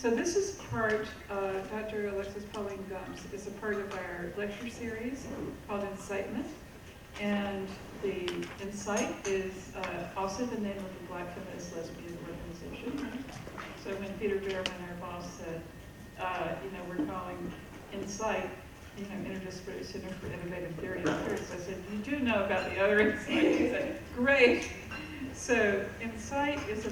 So this is part, Dr. Alexis Pauline Gumbs is a part of our lecture series called Incitement. And the Incite is also the name of the Black Feminist Lesbian Organization. So when Peter Behrman, our boss, said, we're calling Incite, Interdisciplinary Center for Innovative Theory and Practice, I said, you do know about the other Incite? He said, great. So Incite is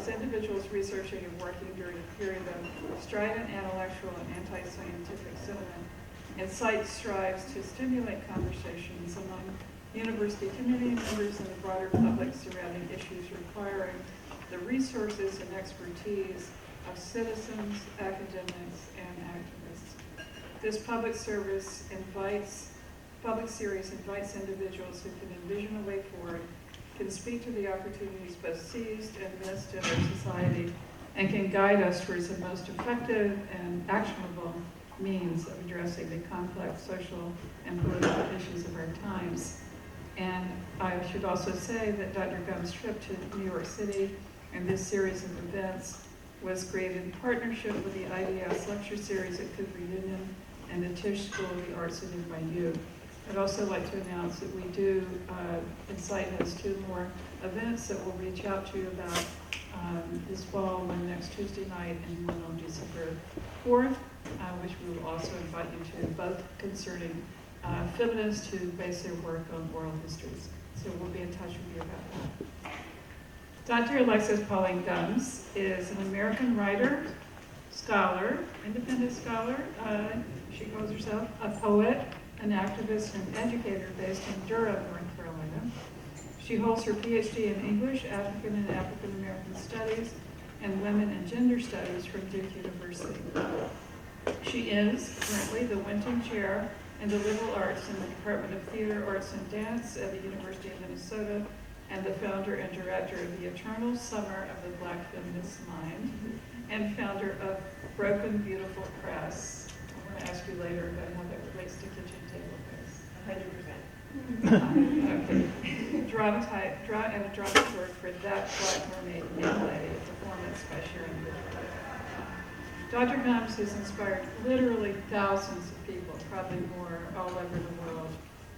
individuals researching and working during a period of strident intellectual and anti-scientific sentiment. Incite strives to stimulate conversations among university community members and the broader public surrounding issues requiring the resources and expertise of citizens, academics, and activists. This public series invites individuals who can envision a way forward, can speak to the opportunities both seized and missed in our society, and can guide us towards the most effective and actionable means of addressing the complex social and political issues of our times. And I should also say that Dr. Gumbs' trip to New York City and this series of events was created in partnership with the IDS lecture series at Cooper Union and the Tisch School of the Arts at NYU. I'd also like to announce that we do, Incite has 2 more events that we'll reach out to you about this fall, one next Tuesday night and one on December 4th, which we will also invite you to, both concerning feminists who base their work on oral histories. So we'll be in touch with you about that. Dr. Alexis Pauline Gumbs is an American writer, scholar, independent scholar. She calls herself a poet, an activist, and educator based in Durham, North Carolina. She holds her PhD in English, African and African American Studies, and Women and Gender Studies from Duke University. She is currently the Winton Chair in the Liberal Arts in the Department of Theater, Arts, and Dance at the University of Minnesota, and the founder and director of the Eternal Summer of the Black Feminist Mind, and founder of Broken Beautiful Press. I'm going to ask you later about how that relates to kitchen table press. 100%. Okay. Dramaturg for That Black Mermaid Maid Lady, a performance by Sharon Bridger. Dr. Gumbs has inspired literally thousands of people, probably more, all over the world,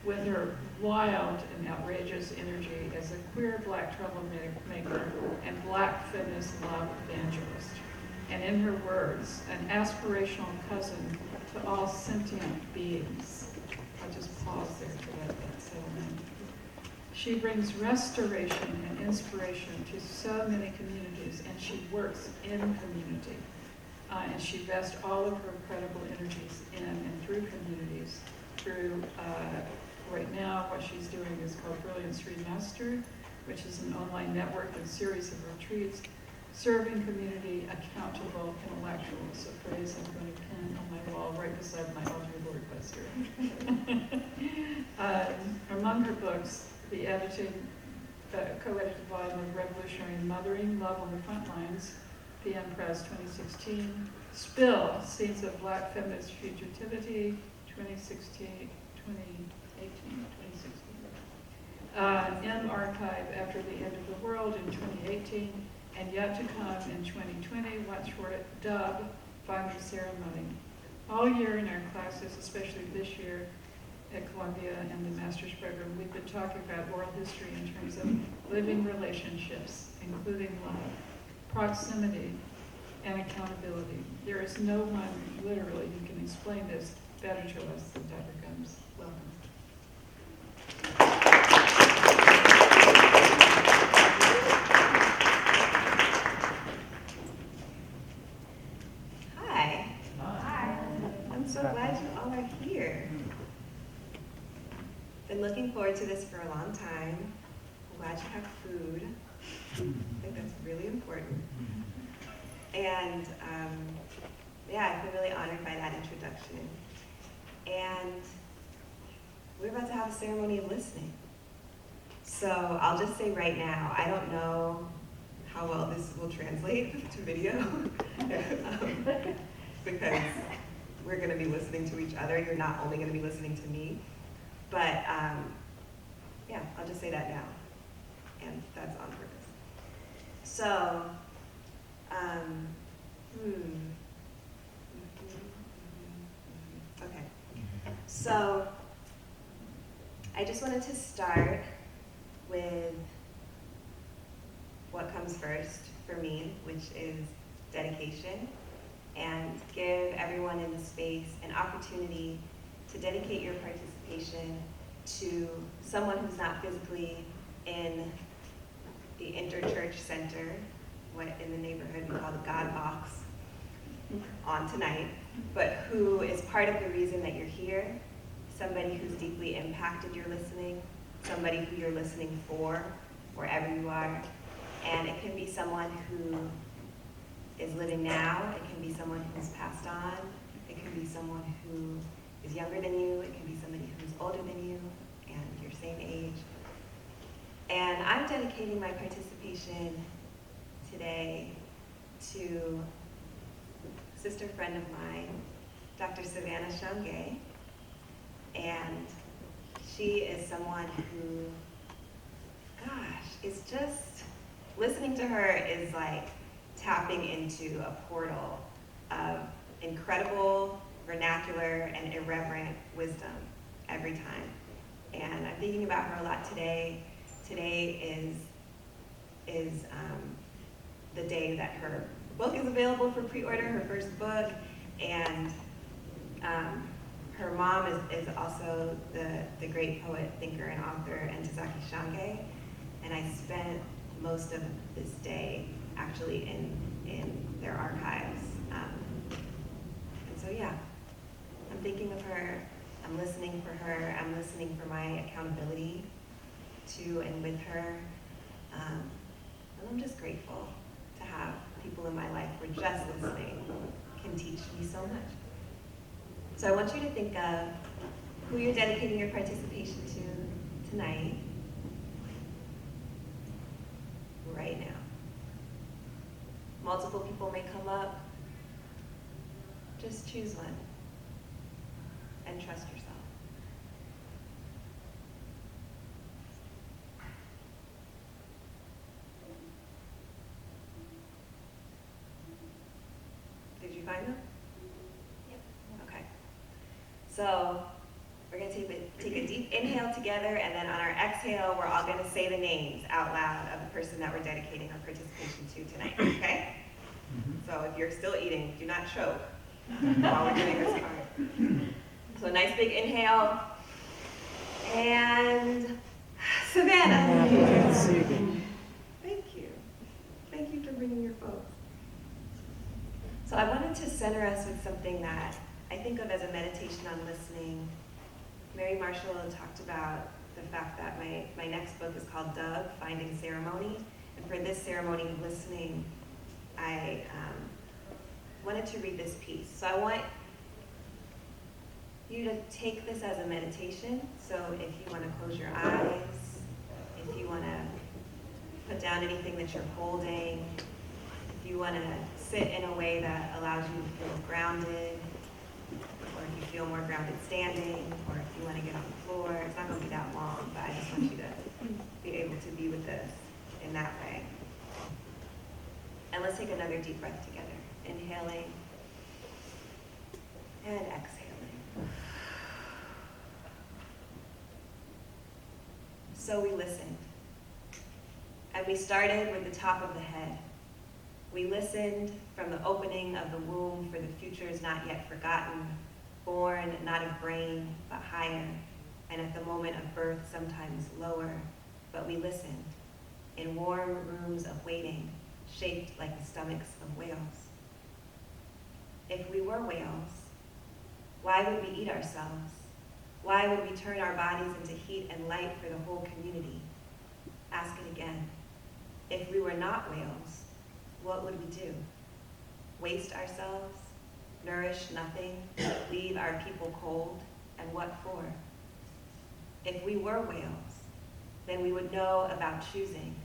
with her wild and outrageous energy as a queer Black troublemaker and Black feminist love evangelist. And in her words, an aspirational cousin to all sentient beings. I'll just pause there to let that settle in. She brings restoration and inspiration to so many communities, and she works in community. And she vests all of her incredible energies in and through communities, through, right now, what she's doing is called Brilliance Remastered, which is an online network and series of retreats, serving community accountable intellectuals, a phrase I'm going to pin on my wall right beside my Audre Lorde poster. Among her books, the co-edited volume of Revolutionary Mothering, Love on the Front Lines, PM Press 2016, Spill, Scenes of Black Feminist Fugitivity, 2018, 2016. M Archive, After the End of the World in 2018, and yet to come in 2020, watch for it, Dub, Final Ceremony. All year in our classes, especially this year at Columbia and the master's program, we've been talking about oral history in terms of living relationships, including love, proximity, and accountability. There is no one, literally, who can explain this better to us than Dr. Gumbs. Welcome. Hi. Hi. I'm so glad you all are here. Been looking forward to this for a long time. I'm glad you have food. I think that's really important. And I've been really honored by that introduction. And we're about to have a ceremony of listening. So I'll just say right now, I don't know how well this will translate to video because we're going to be listening to each other. You're not only going to be listening to me. But I'll just say that now. And that's on purpose. So, So I just wanted to start with what comes first for me, which is dedication, and give everyone in the space an opportunity to dedicate your participation to someone who's not physically in the interchurch center, what in the neighborhood we call the God box, on tonight, but who is part of the reason that you're here, somebody who's deeply impacted your listening, somebody who you're listening for, wherever you are. And it can be someone who is living now, it can be someone who's passed on, it can be someone who is younger than you, it can be somebody who's older than you, and your same age. And I'm dedicating my participation today to a sister friend of mine, Dr. Savannah Shangay. And she is someone who, gosh, is just, listening to her is like tapping into a portal of incredible vernacular and irreverent wisdom every time. And I'm thinking about her a lot today. Today is the day that her book is available for pre-order, her first book, and her mom is also the great poet, thinker, and author, Ntozake Shange. And I spent most of this day actually in their archives. And so yeah, I'm thinking of her, I'm listening for her, I'm listening for my accountability to and with her. And I'm just grateful to have people in my life where just listening can teach me so much. So I want you to think of who you're dedicating your participation to tonight, right now. Multiple people may come up. Just choose one and trust yourself. Did you find them? Yep. Okay. So we're going to take a deep inhale together, and then on our exhale, we're all going to say the names out loud of the person that we're dedicating our participation to tonight, okay? So if you're still eating, do not choke while we're doing this card. So a nice big inhale, and Savannah. Thank you. Thank you for bringing your folks. So I wanted to center us with something that I think of as a meditation on listening. Mary Marshall talked about the fact that my next book is called Doug, Finding Ceremony. And for this ceremony of listening, I wanted to read this piece. So I want you to take this as a meditation. So if you want to close your eyes, if you want to put down anything that you're holding, if you want to sit in a way that allows you to feel grounded, or if you feel more grounded standing, or if you want to get on the floor. It's not going to be that long, but I just want you to be able to be with this in that way. And let's take another deep breath together. Inhaling and exhaling. So we listened. And we started with the top of the head. We listened from the opening of the womb for the futures not yet forgotten, born not of brain, but higher, and at the moment of birth sometimes lower, but we listened in warm rooms of waiting, shaped like the stomachs of whales. If we were whales, why would we eat ourselves? Why would we turn our bodies into heat and light for the whole community? Ask it again. If we were not whales, what would we do? Waste ourselves? Nourish nothing? Leave our people cold? And what for? If we were whales, then we would know about choosing,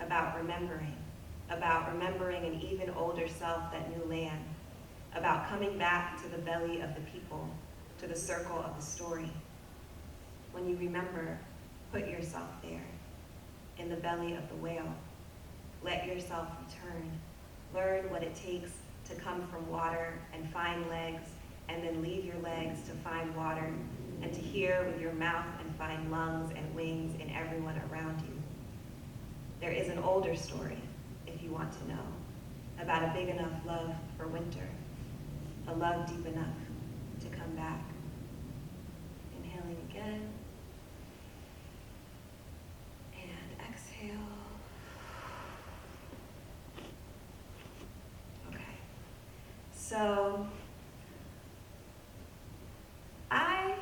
about remembering an even older self that knew land, about coming back to the belly of the people, to the circle of the story. When you remember, put yourself there, in the belly of the whale. Let yourself return. Learn what it takes to come from water and find legs and then leave your legs to find water, and to hear with your mouth and find lungs and wings in everyone around you. There is an older story, if you want to know, about a big enough love for winter, a love deep enough to come back. Inhaling again, and exhale. Okay, so I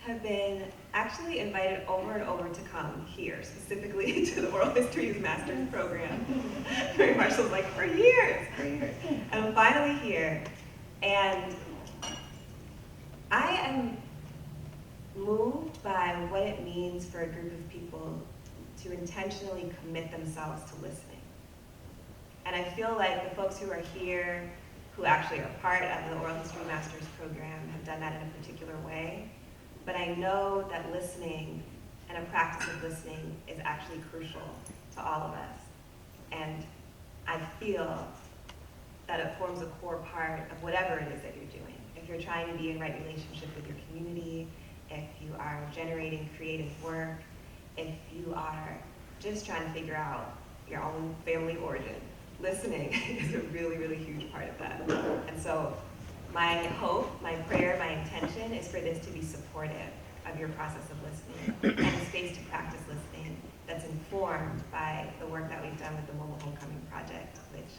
have been actually invited over and over to come here, specifically to the Oral Histories Master's Program. Mary Marshall's like, for years. And I'm finally here. And I am moved by what it means for a group of people to intentionally commit themselves to listening. And I feel like the folks who are here, who actually are part of the Oral History Master's Program, have done that in a particular way. But I know that listening and a practice of listening is actually crucial to all of us. And I feel that it forms a core part of whatever it is that you're doing. If you're trying to be in right relationship with your community, if you are generating creative work, if you are just trying to figure out your own family origin, listening is a really, really huge part of that. And so my hope, my prayer, my intention is for this to be supportive of your process of listening and a space to practice listening that's informed by the work that we've done with the Mobile Homecoming Project, which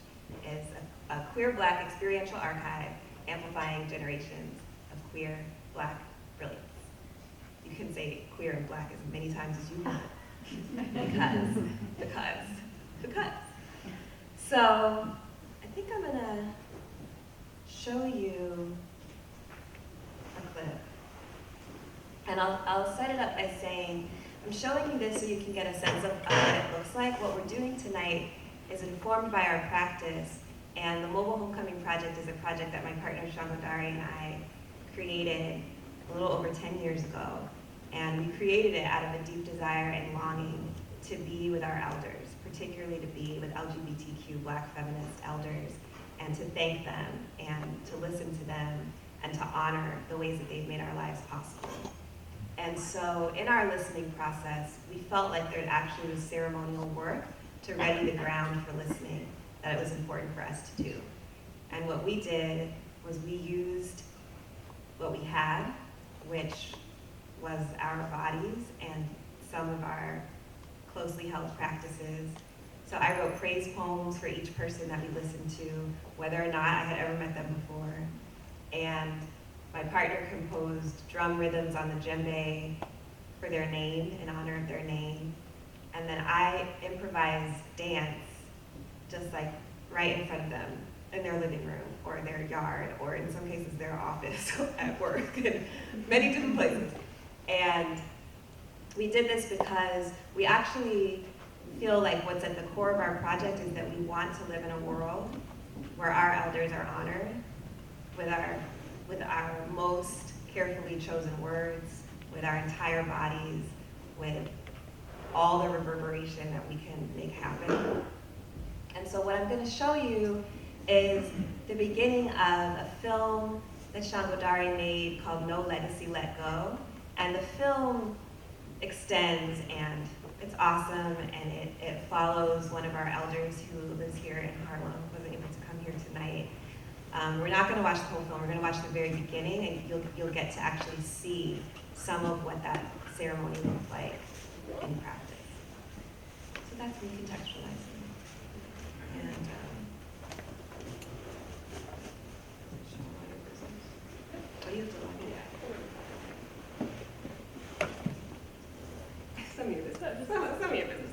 is a queer Black experiential archive amplifying generations of queer Black brilliance. You can say queer and Black as many times as you want, because. So I think I'm gonna show you a clip. And I'll set it up by saying, I'm showing you this so you can get a sense of what it looks like. What we're doing tonight is informed by our practice, and the Mobile Homecoming Project is a project that my partner Sangodare and I created a little over 10 years ago. And we created it out of a deep desire and longing to be with our elders, particularly to be with LGBTQ Black feminist elders, and to thank them and to listen to them and to honor the ways that they've made our lives possible. And so in our listening process, we felt like there actually was ceremonial work to ready the ground for listening that it was important for us to do. And what we did was we used what we had, which was our bodies and some of our closely held practices. So I wrote praise poems for each person that we listened to, whether or not I had ever met them before. And my partner composed drum rhythms on the djembe for their name, in honor of their name. And then I improvised dance, just like right in front of them, in their living room, or their yard, or in some cases their office at work, in many different places. And we did this because we actually feel like what's at the core of our project is that we want to live in a world where our elders are honored with our most carefully chosen words, with our entire bodies, with all the reverberation that we can make happen. And so what I'm going to show you is the beginning of a film that Sangodare made called No Legacy, Let Go. And the film extends, and it's awesome, and it follows one of our elders who lives here in Harlem, wasn't able to come here tonight. We're not going to watch the whole film. We're going to watch the very beginning, and you'll get to actually see some of what that ceremony looked like in practice. So that's me contextualizing. And what do you have to look at? Some of your business. Some of your business.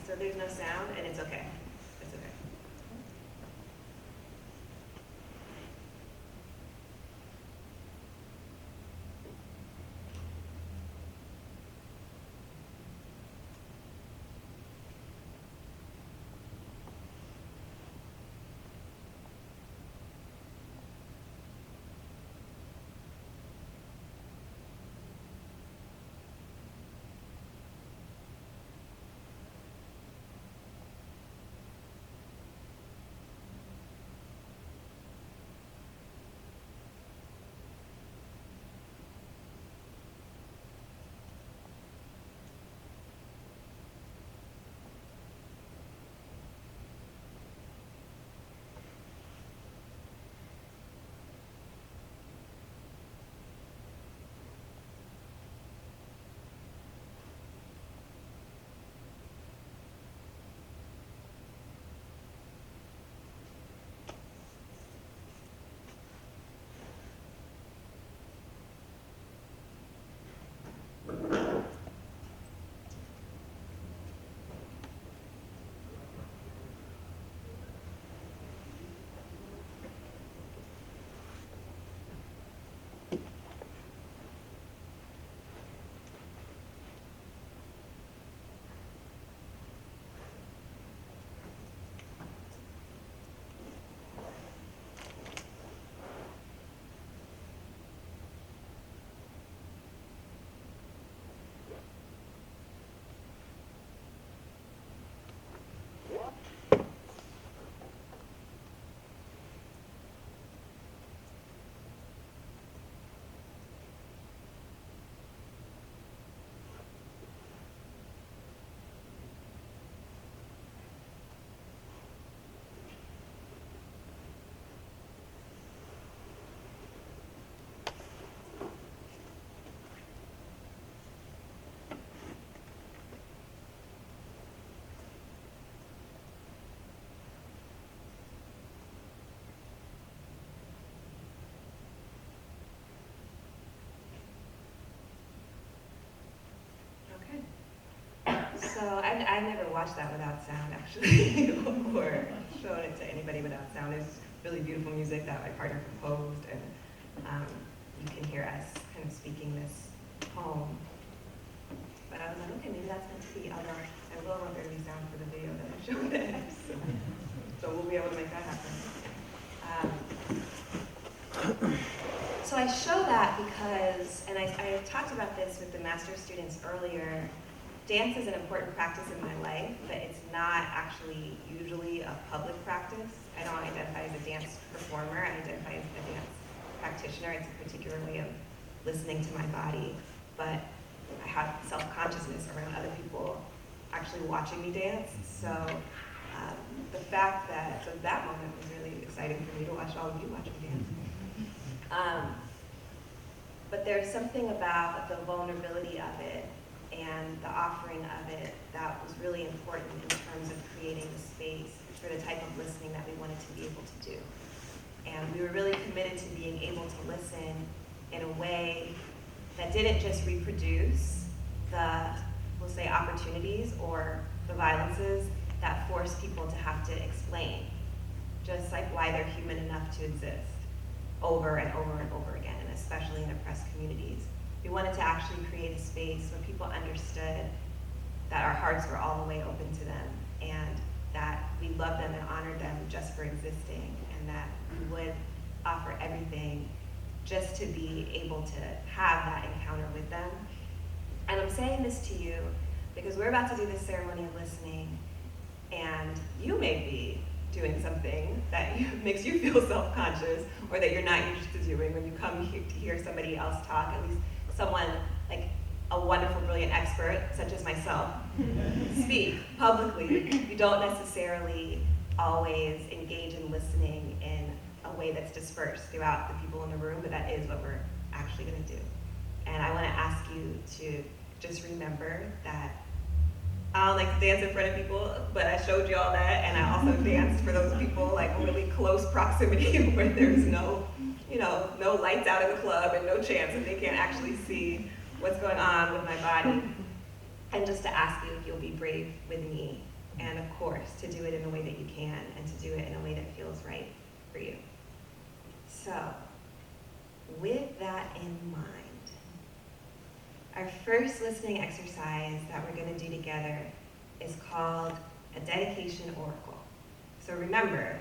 So there's no sound, and it's okay. It's okay. so I've never watched that without sound, actually, or shown it to anybody without sound. There's really beautiful music that my partner composed, and you can hear us kind of speaking this poem. But I was like, okay, maybe that's meant to be, although I will want there to be sound for the video that I showed there, so we'll be able to make that happen. So I show that because, and I talked about this with the master's students earlier, dance is an important practice in my life, but it's not actually usually a public practice. I don't identify as a dance performer, I identify as a dance practitioner. It's a particular way of listening to my body, but I have self-consciousness around other people actually watching me dance. So the fact that, so that moment was really exciting for me to watch all of you watch me dance. But there's something about the vulnerability of it and the offering of it that was really important in terms of creating the space for the type of listening that we wanted to be able to do. And we were really committed to being able to listen in a way that didn't just reproduce the, we'll say, opportunities or the violences that force people to have to explain, just like why they're human enough to exist over and over and over again, and especially in oppressed communities. We wanted to actually create a space where people understood that our hearts were all the way open to them, and that we loved them and honored them just for existing, and that we would offer everything just to be able to have that encounter with them. And I'm saying this to you because we're about to do this ceremony of listening, and you may be doing something that makes you feel self-conscious, or that you're not used to doing when you come here to hear somebody else talk, at least someone like a wonderful, brilliant expert, such as myself, speak publicly. You don't necessarily always engage in listening in a way that's dispersed throughout the people in the room, but that is what we're actually gonna do. And I wanna ask you to just remember that I don't like to dance in front of people, but I showed you all that, and I also danced for those people like really close proximity where there's no lights out in the club and no chance that they can't actually see what's going on with my body. And just to ask you if you'll be brave with me, and of course, to do it in the way that you can, and to do it in a way that feels right for you. So, with that in mind, our first listening exercise that we're going to do together is called a dedication oracle. So remember,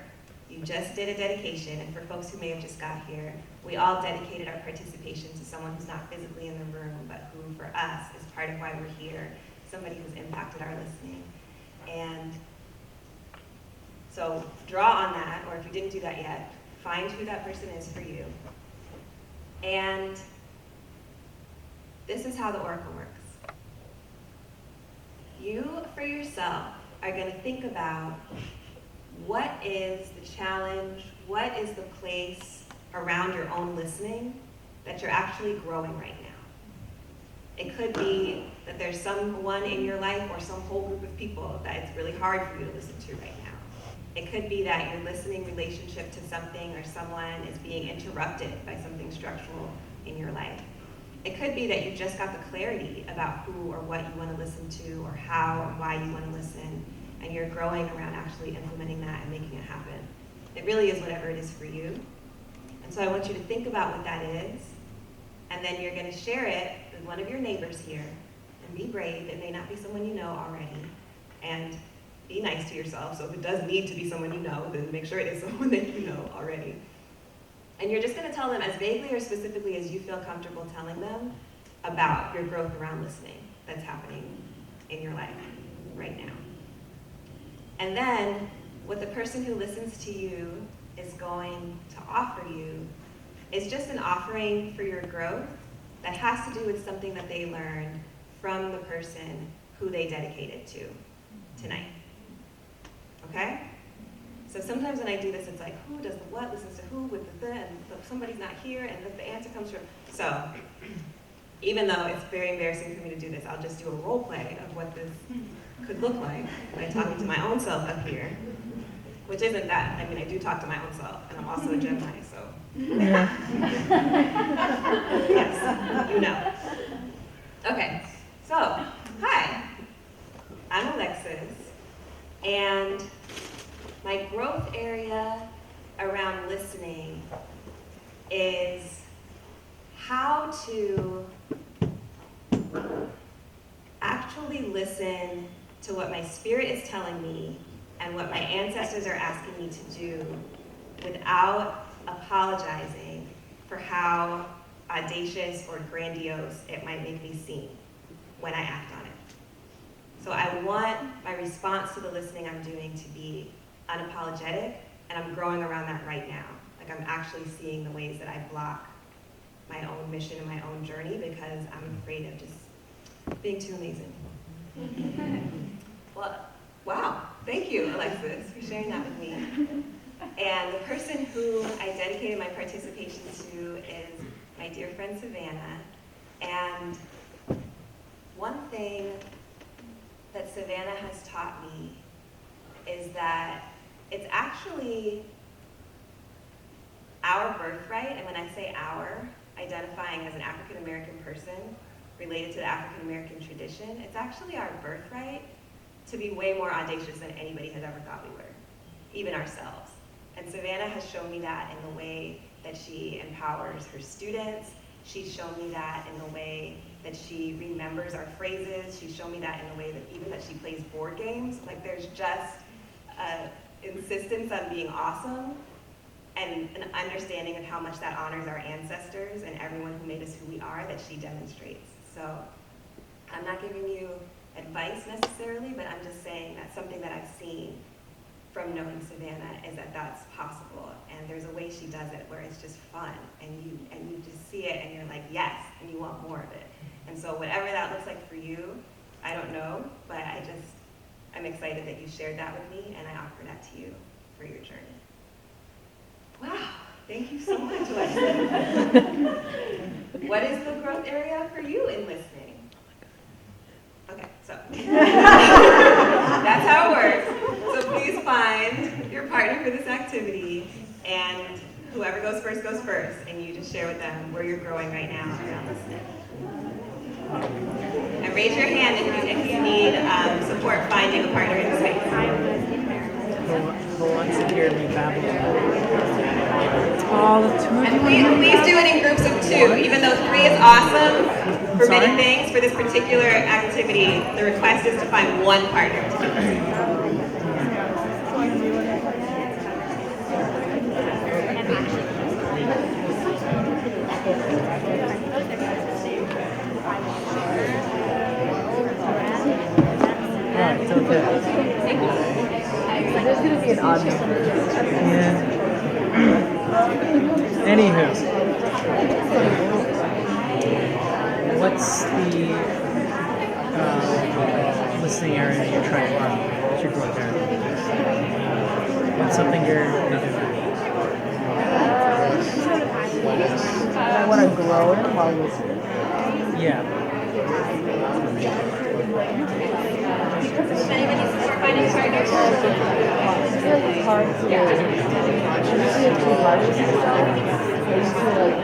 you just did a dedication, and for folks who may have just got here, we all dedicated our participation to someone who's not physically in the room, but who for us is part of why we're here, somebody who's impacted our listening. And so draw on that, or if you didn't do that yet, find who that person is for you. And this is how the oracle works. You, for yourself, are going to think about what is the challenge, what is the place around your own listening that you're actually growing right now. It could be that there's someone in your life or some whole group of people that it's really hard for you to listen to right now. It could be that your listening relationship to something or someone is being interrupted by something structural in your life. It could be that you just got the clarity about who or what you want to listen to, or how or why you want to listen, and you're growing around actually implementing that and making it happen. It really is whatever it is for you. And so I want you to think about what that is, and then you're going to share it with one of your neighbors here, and be brave. It may not be someone you know already, and be nice to yourself. So if it does need to be someone you know, then make sure it is someone that you know already. And you're just going to tell them as vaguely or specifically as you feel comfortable telling them about your growth around listening that's happening in your life right now. And then what the person who listens to you is going to offer you is just an offering for your growth that has to do with something that they learned from the person who they dedicated to tonight. Okay? So sometimes when I do this, it's like, who does the what, listens to who, with the, and somebody's not here, and the answer comes from. So even though it's very embarrassing for me to do this, I'll just do a role play of what this could look like by talking to my own self up here, which isn't that. I mean, I do talk to my own self, and I'm also a Gemini, so. Yes, you know. Okay, so, hi. And my growth area around listening is how to actually listen to what my spirit is telling me and what my ancestors are asking me to do without apologizing for how audacious or grandiose it might make me seem when I act on it. So I want my response to the listening I'm doing to be unapologetic, and I'm growing around that right now. Like, I'm actually seeing the ways that I block my own mission and my own journey because I'm afraid of just being too amazing. Well, wow, thank you, Alexis, for sharing that with me. And the person who I dedicated my participation to is my dear friend Savannah. And one thing that Savannah has taught me is that it's actually our birthright, and when I say our, identifying as an African American person related to the African American tradition, it's actually our birthright to be way more audacious than anybody has ever thought we were, even ourselves. And Savannah has shown me that in the way that she empowers her students. She's shown me that in the way that she remembers our phrases. She's shown me that in the way that even that she plays board games. Like, there's just an insistence on being awesome and an understanding of how much that honors our ancestors and everyone who made us who we are that she demonstrates. So I'm not giving you advice necessarily, but I'm just saying that something that I've seen from knowing Savannah is that that's possible, and there's a way she does it where it's just fun, and you just see it and you're like, yes, and you want more of it. And so whatever that looks like for you, I don't know, but I'm excited that you shared that with me, and I offer that to you for your journey. Wow, thank you so much, Alexis. What is the growth area for you in listening? Okay, so that's how it works. So please find your partner for this activity, and whoever goes first, and you just share with them where you're growing right now around listening. And raise your hand if you need support finding a partner in the space. Who wants to hear me babble? All of two. And please do it in groups of 2. Even though 3 is awesome for many things, for this particular activity, the request is to find one partner to do this. It's okay. There's going to be an odd number. Yeah. Anywho, what's the listening area you're trying to run? What's your growth area? What's something you're doing? I want to grow in while listening. Yeah. Anybody support finding partners? I feel like it's hard to usually too hard with yourself. You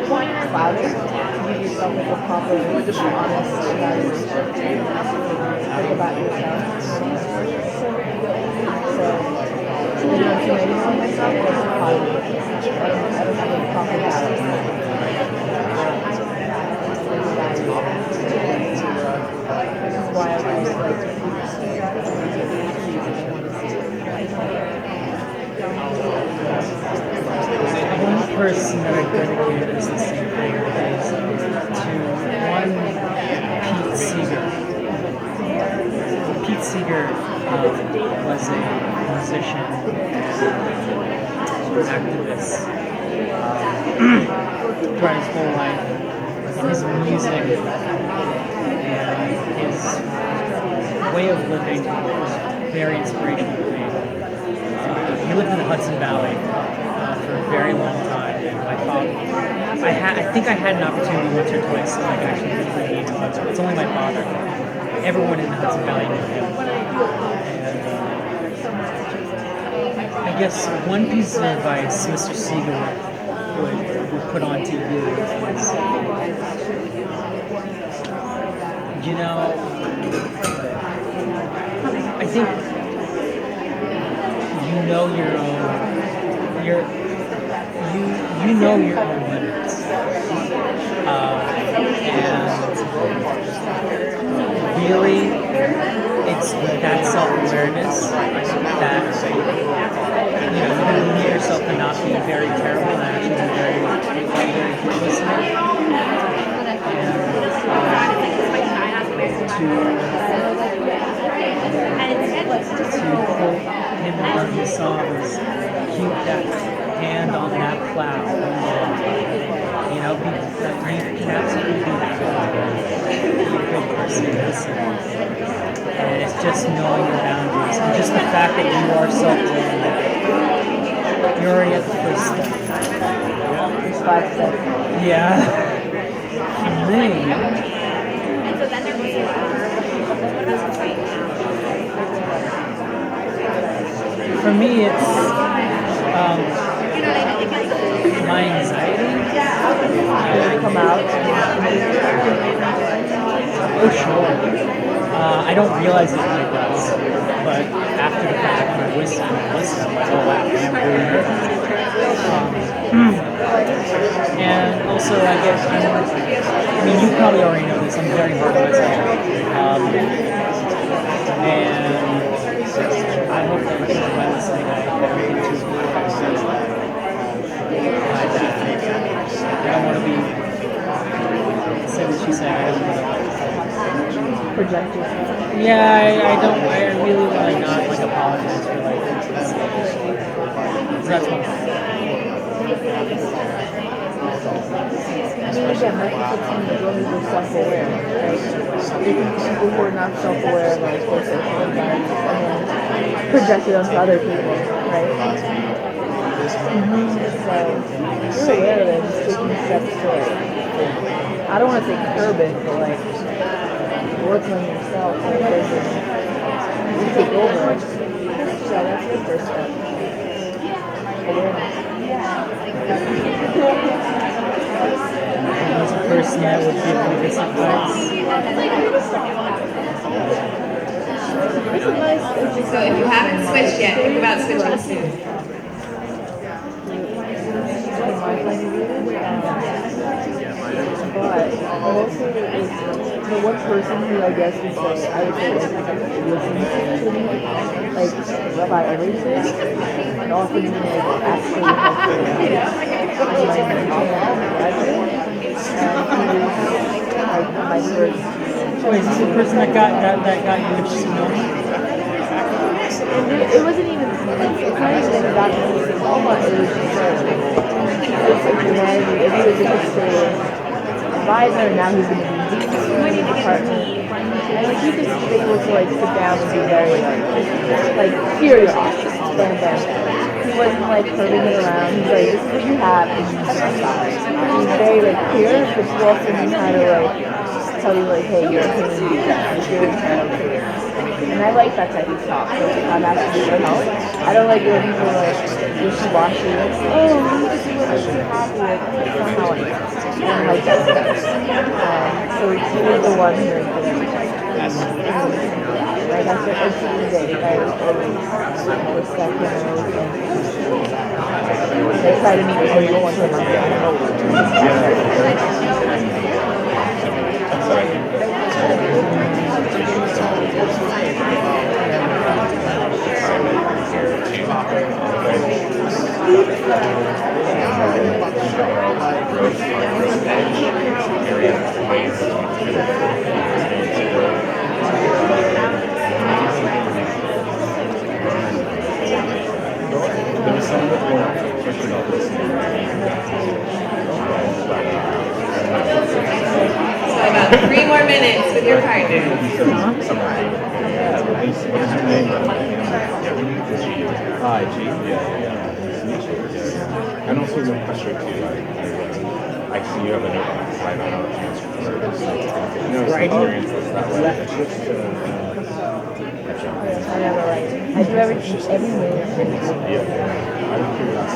feel like cloud it to give yourself like a proper, honest evaluation. Think about yourself. So you know, humility on myself is positive. I don't have a proper balance. This is why I like to One person that I dedicated as listening prayer is to one Pete Seeger. Pete Seeger was a musician, activist throughout his whole life. And his music and his way of living was very inspirational to me. He lived in the Hudson Valley for a very long time, and I think I had an opportunity once or twice to actually meet him, but it's only my father. Everyone in the Hudson Valley knew him. And I guess one piece of advice Mr. Seeger would put on to you is, I think really, it's that self-awareness that you can limit yourself to not being very terrible and actually be very good listener. To quote him in one of his songs, keep that hand on that plow. You know, you can absolutely be that be a good person, listen. And it's just knowing your boundaries. And just the fact that you are self-aware, you're already at the first step. It's 5 steps. Yeah. For me, it's my anxiety. Come out. Oh, sure. I don't realize it when it does, but after the fact, when I listen, I'm like, oh wow, I'm really nervous. And also, I mean, you probably already know this, I'm very hard on myself. And I hope that by listening, I can to by that. I don't want to be, say what she said, I don't want to Project yourself. yeah, I really want to not like apologize for like that's one. I mean, again, like you said, some people are self-aware, right? There can be people who are not self-aware of like their social environment and then project it onto other people, right? So, you're aware of it, just taking steps to like, I don't want to say curb it, but like, work on yourself, like, you take over. So that's the first step. Awareness. As a person that would give you this advice. So if you haven't switched yet, think about switching soon. But also is the one person who I guess would say I would say like listens to me, like about everything, and often like actually helps me my mental graduate, and he was like my first. Wait, is this the person that got you interested in knowing? It wasn't even it's not even that Oklahoma, it was just like humanity. It was just advisor, and now he's going to be in the department. And like he just was able to like sit down and be very like here are your options, bam bam. He wasn't like hurting it around. He's like, this is what you have, and you just stop. He's very like clear, but you also knew how to like tell you like, hey, your opinion is that. You're entitled to it. And I like that type of talk. So I'm actually really help. I don't like when people like wishy-washy, like, oh, you just do what makes you happy. Like, that's not how I am. I don't like that stuff. So he was the one who like, right after every day, I always respect him and always like, try to meet people once a month. So about 3 more minutes with your partner. Hi, G. And also no pressure to I see you have a note on it, so I know how to transfer this. Right. Left. I never write. I do everything every way. Yeah. I'm curious,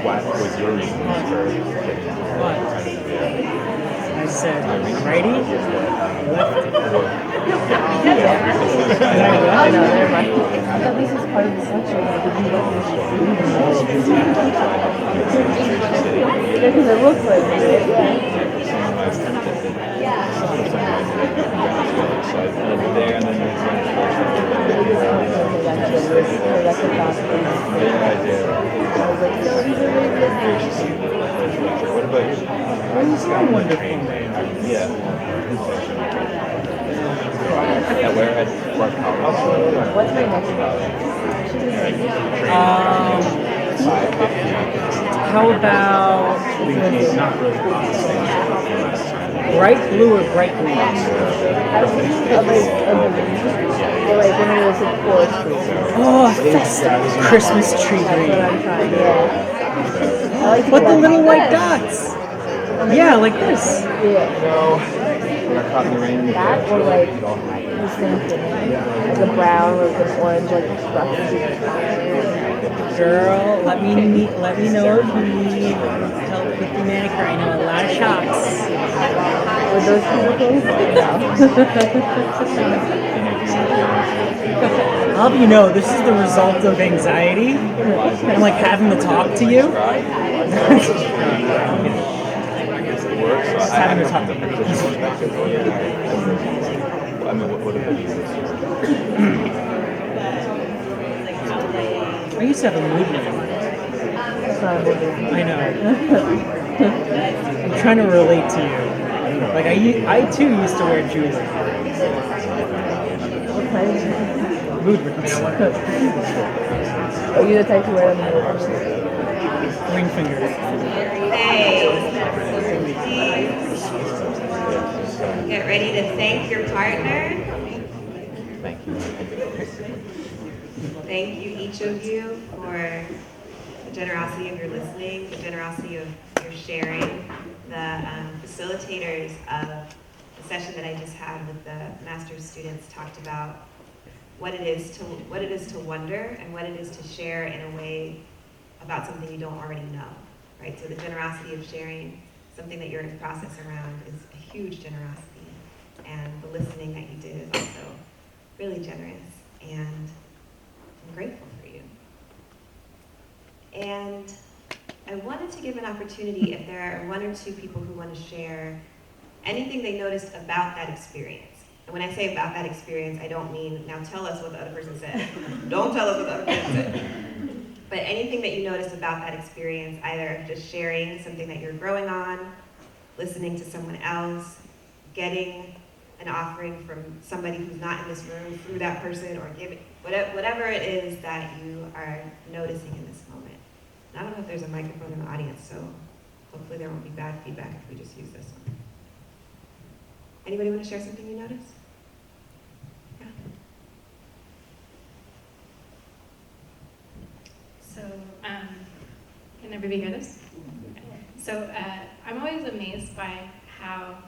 what was your reason for getting What? I said, righty? I know, never mind. At least it's part of the section. Because it looks like it, yeah. about this. I did. I was like, no, he's a really good man. What about you? He's a wonderful man. Yeah. Yeah, where at Black LGBTQ? What's my next How about bright blue or bright green? I was thinking of like a green, or like one of those like forest greens. Oh, festive Christmas tree That's what green. I'm trying, yeah. I like to With the like little white dots. Yeah, like this. Yeah. Caught in the rain. That or like the same thing. Like a brown or like an orange like expression. Girl, let me know if you need help with the manicure. I know a lot of shops. With those chemicals? I'll have you know, this is the result of anxiety and like having to talk to you. Just having to talk to you. I mean, what about you? I used to have a mood ring. I know. I'm trying to relate to you. Like I too used to wear jewelry. Mood rings. Are you the type to wear them? Ring fingers. Hey, please get ready to thank your partner. Thank you. Thank you, each of you, for the generosity of your listening, the generosity of your sharing, the facilitators of the session that I just had with the master's students talked about what it is to wonder and what it is to share in a way about something you don't already know, right? So the generosity of sharing something that you're in process around is a huge generosity, and the listening that you did is also really generous, and I'm grateful for you. And I wanted to give an opportunity if there are one or two people who want to share anything they noticed about that experience. And when I say about that experience, I don't mean, now tell us what the other person said. Don't tell us what the other person said. But anything that you noticed about that experience, either just sharing something that you're growing on, listening to someone else, getting an offering from somebody who's not in this room through that person, or giving, whatever it is that you are noticing in this moment. And I don't know if there's a microphone in the audience, so hopefully there won't be bad feedback if we just use this one. Anybody want to share something you noticed? Yeah. So, can everybody hear this? So, I'm always amazed by how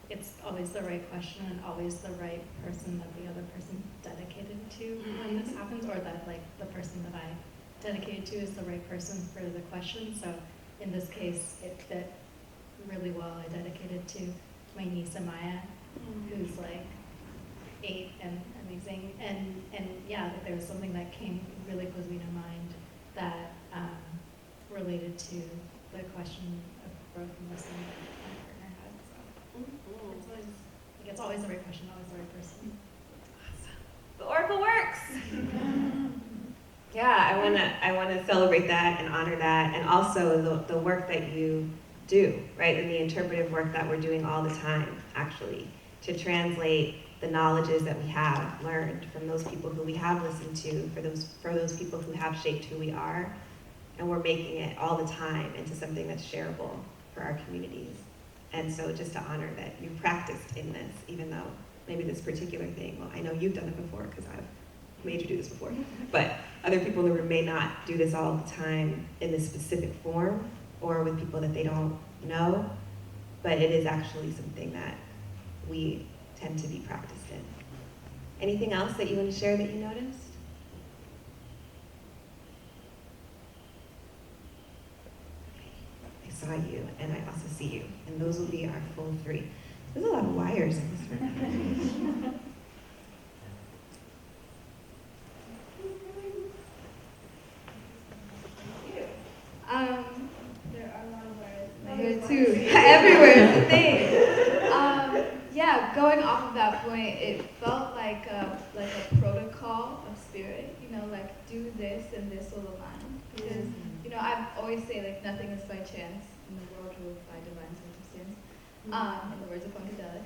it's always the right question and always the right person that the other person dedicated to when this happens, or that like the person that I dedicated to is the right person for the question. So in this case, it fit really well. I dedicated to my niece Amaya, who's like 8 and amazing. And yeah, that there was something that came really closely to mind that related to the question of growth and listening that my partner had. So it's always the right question, always the right person. Awesome. The Oracle works. Yeah, I wanna celebrate that and honor that, and also the work that you do, right? And the interpretive work that we're doing all the time, actually, to translate the knowledges that we have learned from those people who we have listened to, for those people who have shaped who we are, and we're making it all the time into something that's shareable for our communities. And so just to honor that you practiced in this, even though maybe this particular thing, well, I know you've done it before because I've made you do this before, but other people in the room may not do this all the time in this specific form or with people that they don't know, but it is actually something that we tend to be practiced in. Anything else that you want to share that you noticed? I saw you, and I also see you, and those will be our full 3. There's a lot of wires in this room. There are a lot of wires in my hair too. Everywhere is the thing. Yeah, going off of that point, it felt like a protocol of spirit. You know, like do this. chance in the world ruled by divine circumstance. Mm-hmm. In the words of Funkadelic.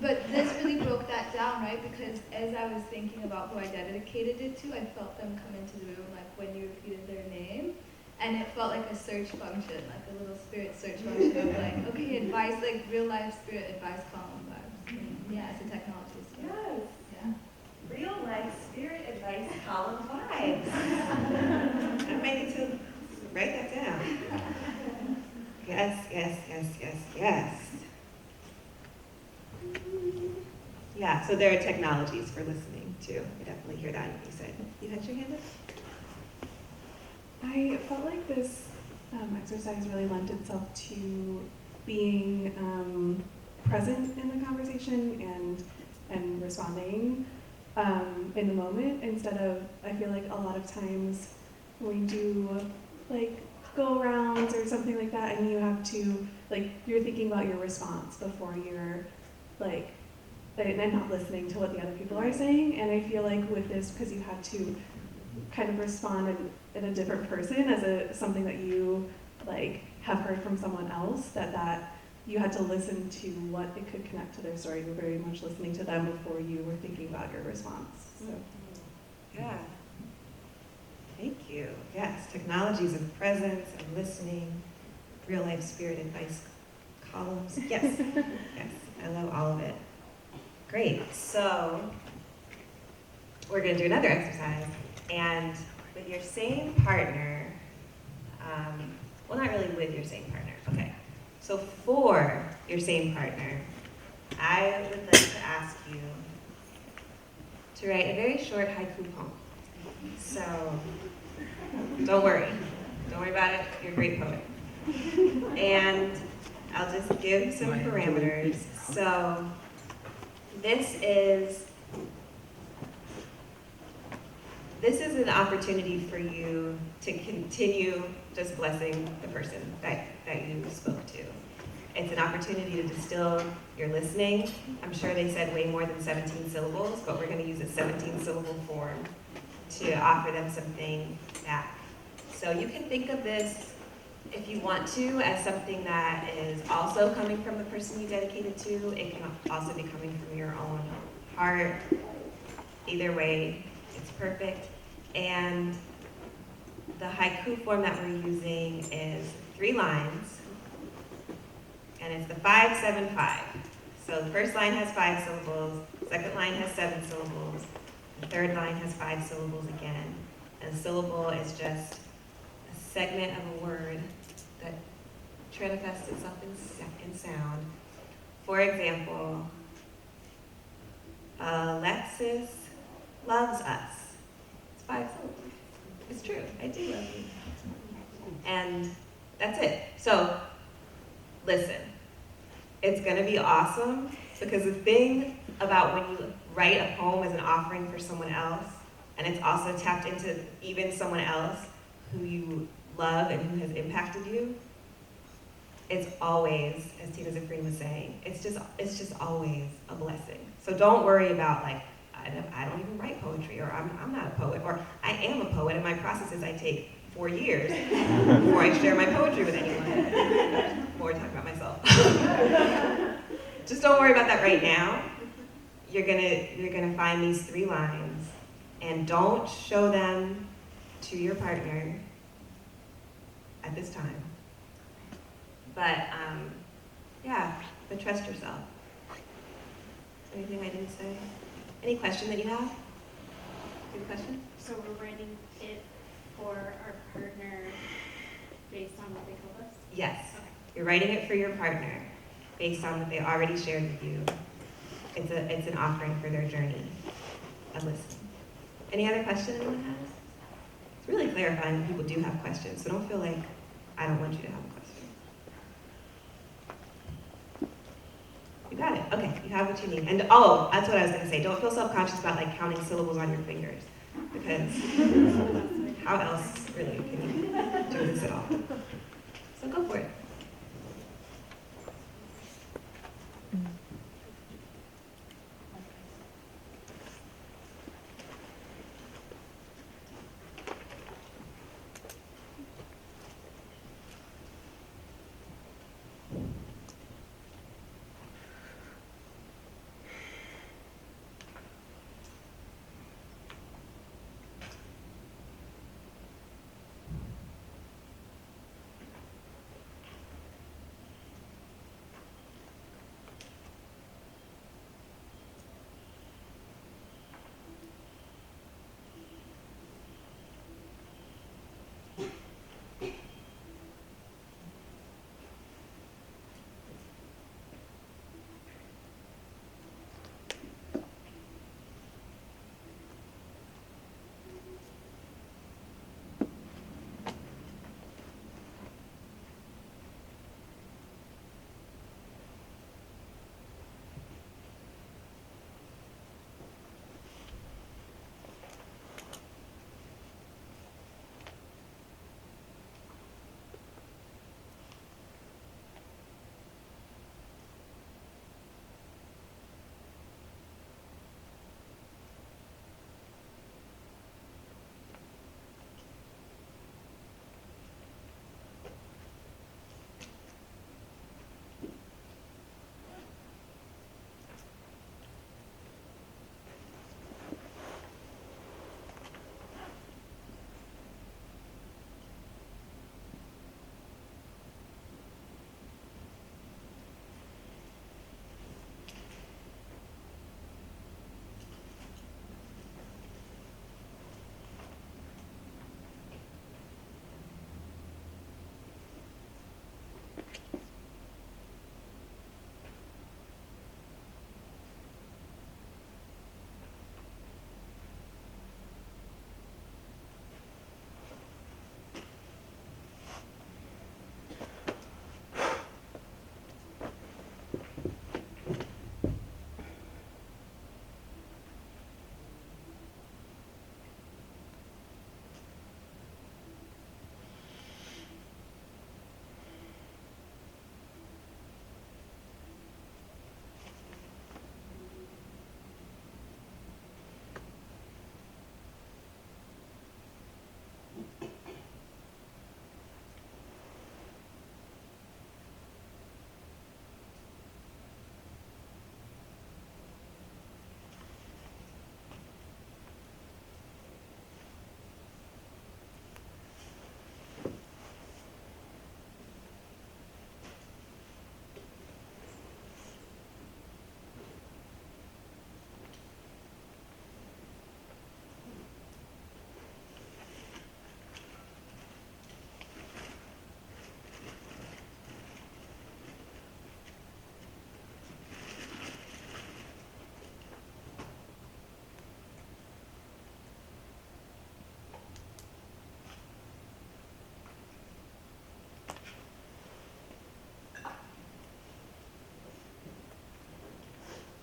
But this really broke that down, right? Because as I was thinking about who I dedicated it to, I felt them come into the room like when you repeated their name. And it felt like a search function, like a little spirit search function of like, okay, advice, like real life spirit advice column vibes. Yeah, it's a technology. So. Yes. Yeah. Real life spirit advice column vibes. I may need to write that down. Yes, yes, yes, yes, yes. Yeah, so there are technologies for listening too. I definitely hear that. You said you had your hand up? I felt like this exercise really lent itself to being present in the conversation and responding in the moment instead of, I feel like a lot of times when we do like go arounds or something like that and you have to, like, you're thinking about your response before you're like, and not listening to what the other people are saying. And I feel like with this, because you had to kind of respond in a different person as something that you like have heard from someone else, that you had to listen to what it could connect to their story. You were very much listening to them before you were thinking about your response. So. Yeah. Thank you. Yes, technologies of presence and listening, real life spirit advice columns. Yes, yes, I love all of it. Great. So we're going to do another exercise, and with your same partner, well, not really with your same partner. Okay. So for your same partner, I would like to ask you to write a very short haiku poem. So don't worry about it. You're a great poet. And I'll just give some parameters. So this is an opportunity for you to continue just blessing the person that you spoke to. It's an opportunity to distill your listening. I'm sure they said way more than 17 syllables, but we're going to use a 17-syllable form to offer them something back. So you can think of this, if you want to, as something that is also coming from the person you dedicated to. It can also be coming from your own heart. Either way, it's perfect. And the haiku form that we're using is 3 lines, and it's the 5-7-5. So the first line has 5 syllables, second line has 7 syllables, the third line has 5 syllables again. And a syllable is just a segment of a word that manifests itself in sound. For example, Alexis loves us. It's 5 syllables. It's true, I do love you. And that's it. So, listen. It's gonna be awesome, because the thing about when you write a poem as an offering for someone else, and it's also tapped into even someone else who you love and who has impacted you, it's always, as Tina Zafreen was saying, it's just always a blessing. So don't worry about like, I don't even write poetry, or I'm not a poet, or I am a poet, and my process is I take 4 years before I share my poetry with anyone. More talking about myself. Just don't worry about that right now. You're gonna find these 3 lines, and don't show them to your partner at this time. But but trust yourself. Anything I didn't say? Any question that you have? Good question? So we're writing it for our partner based on what they told us? Yes. Okay. You're writing it for your partner based on what they already shared with you. It's an offering for their journey of listening. Any other question anyone has? It's really clarifying when people do have questions, so don't feel like I don't want you to have a question. You got it. Okay, you have what you need. And oh, that's what I was going to say. Don't feel self-conscious about like counting syllables on your fingers, because how else really can you do this at all? So go for it.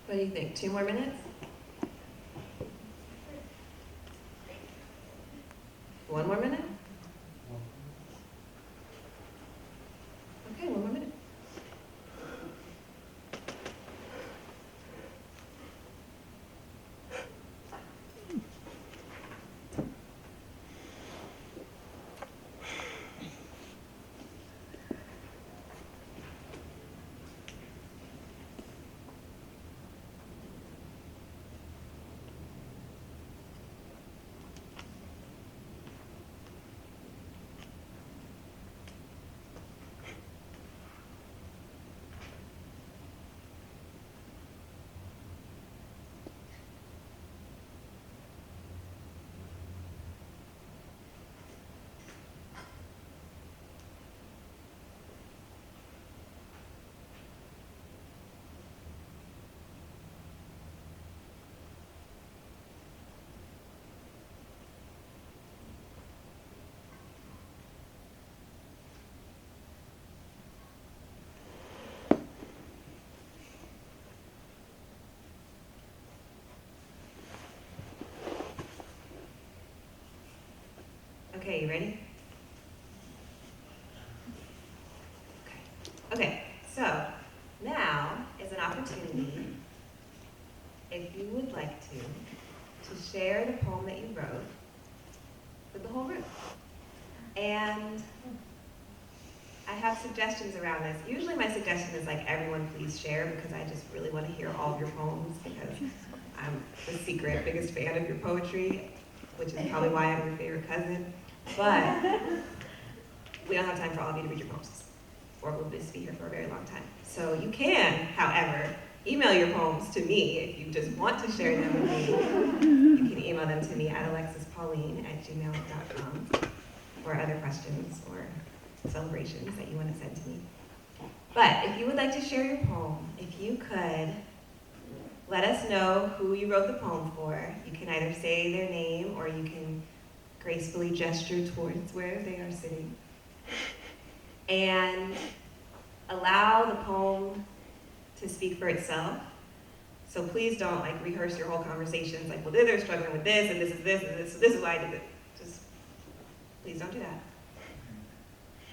What do you think? 2 more minutes? 1 more minute? Okay, 1 more minute. Okay, you ready? Okay, so now is an opportunity, if you would like to share the poem that you wrote with the whole group. And I have suggestions around this. Usually my suggestion is like, everyone please share, because I just really want to hear all of your poems, because I'm the secret biggest fan of your poetry, which is probably why I'm your favorite cousin. But we don't have time for all of you to read your poems, or we'll just be here for a very long time. So you can, however, email your poems to me if you just want to share them with me. You can email them to me at alexisPauline@gmail.com for other questions or celebrations that you want to send to me. But if you would like to share your poem, if you could let us know who you wrote the poem for. You can either say their name or you can gracefully gesture towards where they are sitting. And allow the poem to speak for itself. So please don't like rehearse your whole conversations like, well, they're struggling with this and this is this and this is why I did it. Just please don't do that.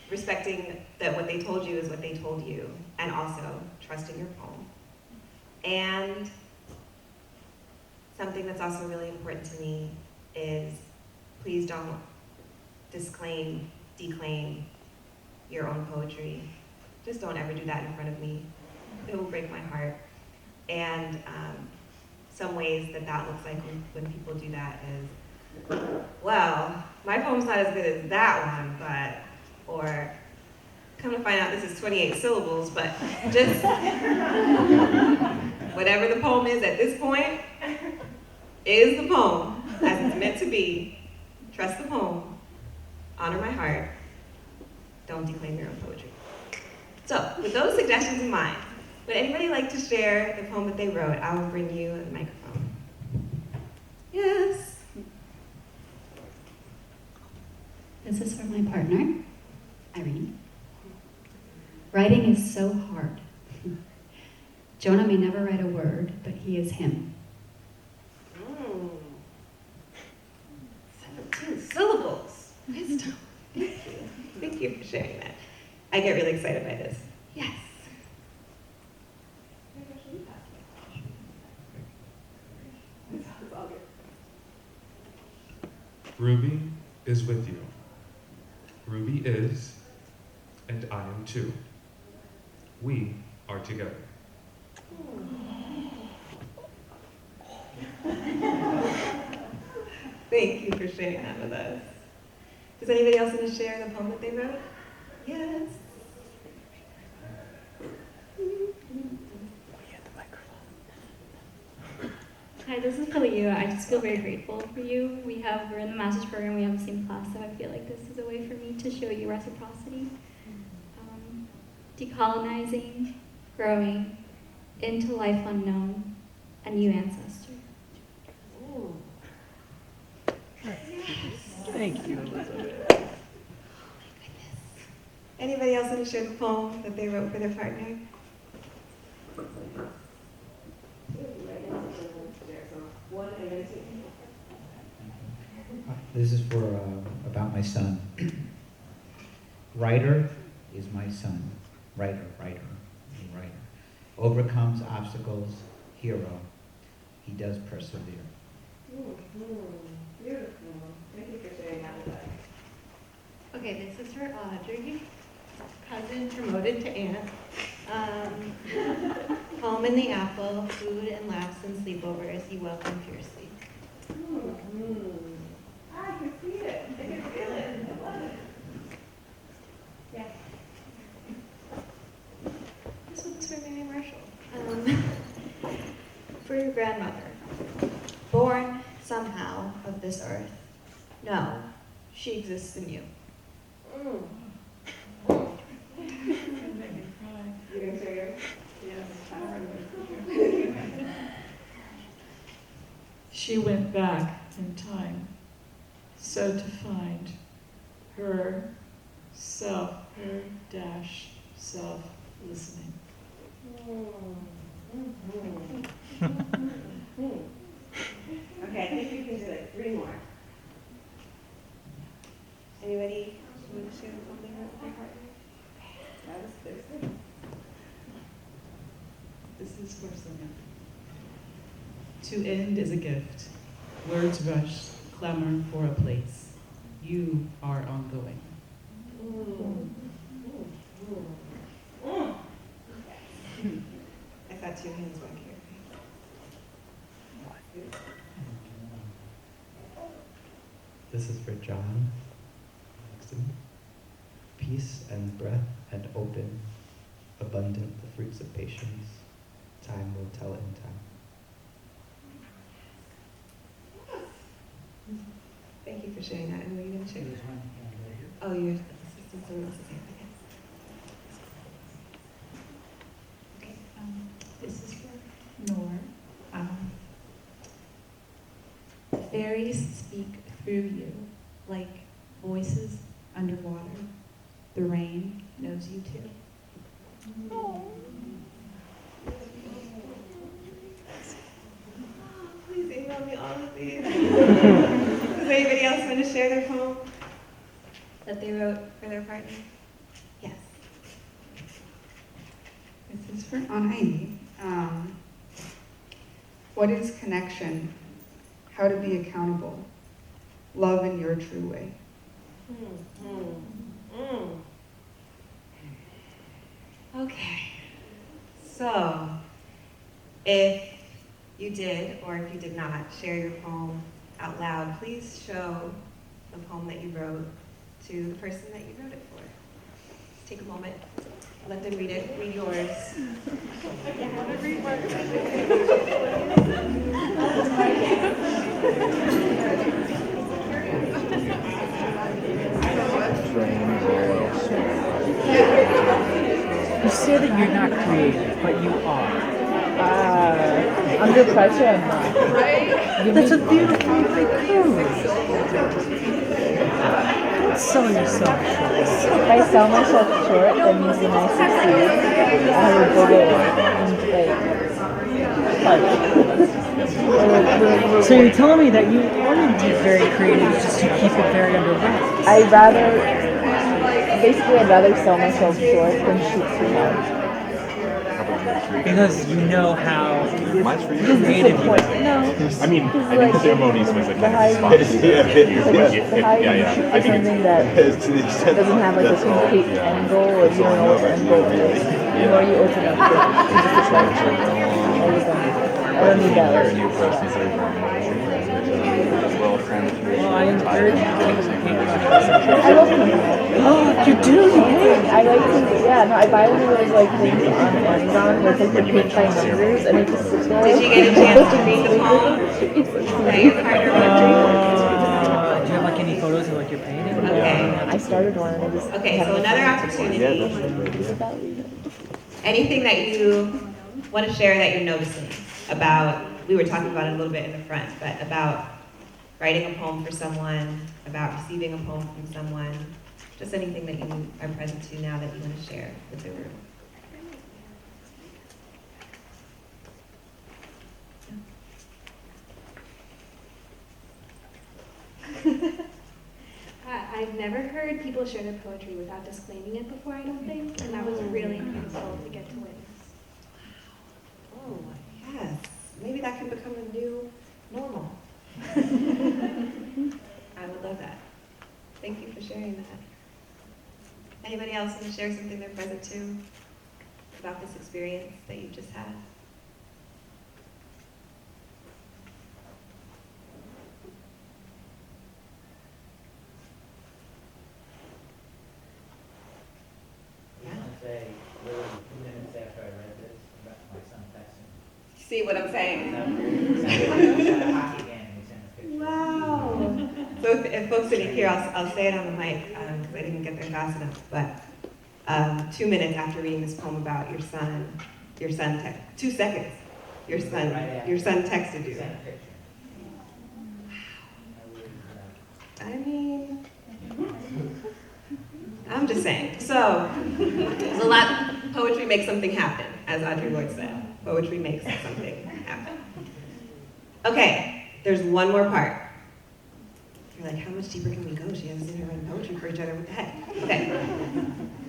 Respecting that what they told you is what they told you, and also trusting your poem. And something that's also really important to me is please don't declaim your own poetry. Just don't ever do that in front of me. It will break my heart. And some ways that looks like when people do that is, well, my poem's not as good as that one, but, or come to find out this is 28 syllables, but just whatever the poem is at this point is the poem as it's meant to be. Trust the poem, honor my heart, don't declaim your own poetry. So, with those suggestions in mind, would anybody like to share the poem that they wrote? I will bring you the microphone. Yes. This is for my partner, Irene. Writing is so hard. Jonah may never write a word, but he is him. 17 syllables. Wisdom. Thank you. Thank you for sharing that. I get really excited by this. Yes. Ruby is with you. Ruby is, and I am too. We are together. Thank you for sharing that with us. Does anybody else want to share the poem that they wrote? Yes. Hi, this is Kalia. I just feel very grateful for you. We're in the master's program, we have the same class, so I feel like this is a way for me to show you reciprocity. Decolonizing, growing, into life unknown, a new ancestor. Ooh. Thank you, Elizabeth. Anybody else want to share the poem that they wrote for their partner? This is for about my son. Writer is my son. Writer. Overcomes obstacles, hero. He does persevere. Beautiful. Thank you for sharing that with us. Okay, this is for Audrey, cousin promoted to aunt. Home in the apple, food and laughs and sleepovers, you welcome fiercely. I can see it. I can feel it. I love it. Yeah. This one's for Mary Marshall. For your grandmother. Born somehow of this earth. No, she exists in you. You gonna share yours? Yes. She went back in time, so to find her self listening. Okay, I think we can do like 3 more. Anybody want to share something with their partner? That was Thursday. This is for Sonia. To end is a gift. Words rush, clamor for a place. You are ongoing. I saw 2 hands back here. This is for John. Peace and breath and open, abundant the fruits of patience. Time will tell in time. Thank you for sharing that. And were you going to share? Oh, you're assistant, someone else's hand. Okay, this is for Noor. Fairies speak through you like voices underwater. The rain knows you too. Please email me all of these. Does anybody else want to share their poem that they wrote for their partner? Yes. This is for Anaimi. What is connection? How to be accountable? Love in your true way. Okay. So, if you did or if you did not share your poem out loud, please show the poem that you wrote to the person that you wrote it for. Just take a moment, let them read it. Read yours. You say that you're not creative, but you are. Under pressure, I'm not. That's a beautiful recruit. Don't sell yourself short. If I sell myself short, that means when I succeed, I will go to So you're telling me that you are indeed very creative, just you keep it very under wraps. I'd rather sell myself short than shoot too hard. Because you know how creative you are. No. I mean, I think ceremonies was a kind of spot. The higher you shoot for something that doesn't have like a complete end goal, or you don't know what the end goal is, the more you open up to just like, I don't need that. Well, I encourage you to think I love them. Oh, you do? I like to, yeah, no, I buy one of those like things on Amazon where it's like the paint by numbers and it just sits there. Did you get a chance to read the poem? That your partner wrote? Do you have like any photos of like your painting? Okay. I started one and I just... Okay, so another opportunity. Anything that you want to share that you're noticing about, we were talking about it a little bit in the front, but about writing a poem for someone, about receiving a poem from someone, just anything that you are present to now that you want to share with the room. heard people share their poetry without disclaiming it before, I don't think, and that was really beautiful to get to witness. Oh, yes. Maybe that can become a new normal. I would love that. Thank you for sharing that. Anybody else want to share something they're present to about this experience that you've just had? Say, literally 2 minutes after I read this, my son texted me. See what I'm saying? Wow. So if folks didn't hear, I'll say it on the mic because I didn't get there fast enough. But 2 minutes after reading this poem about your son 2 seconds, your son texted you. I mean, I'm just saying. So, there's a lot. Poetry makes something happen, as Audre Lorde said. Poetry makes something happen. Okay, there's one more part. You're like, how much deeper can we go? She hasn't seen her write poetry for each other. What the heck? Okay.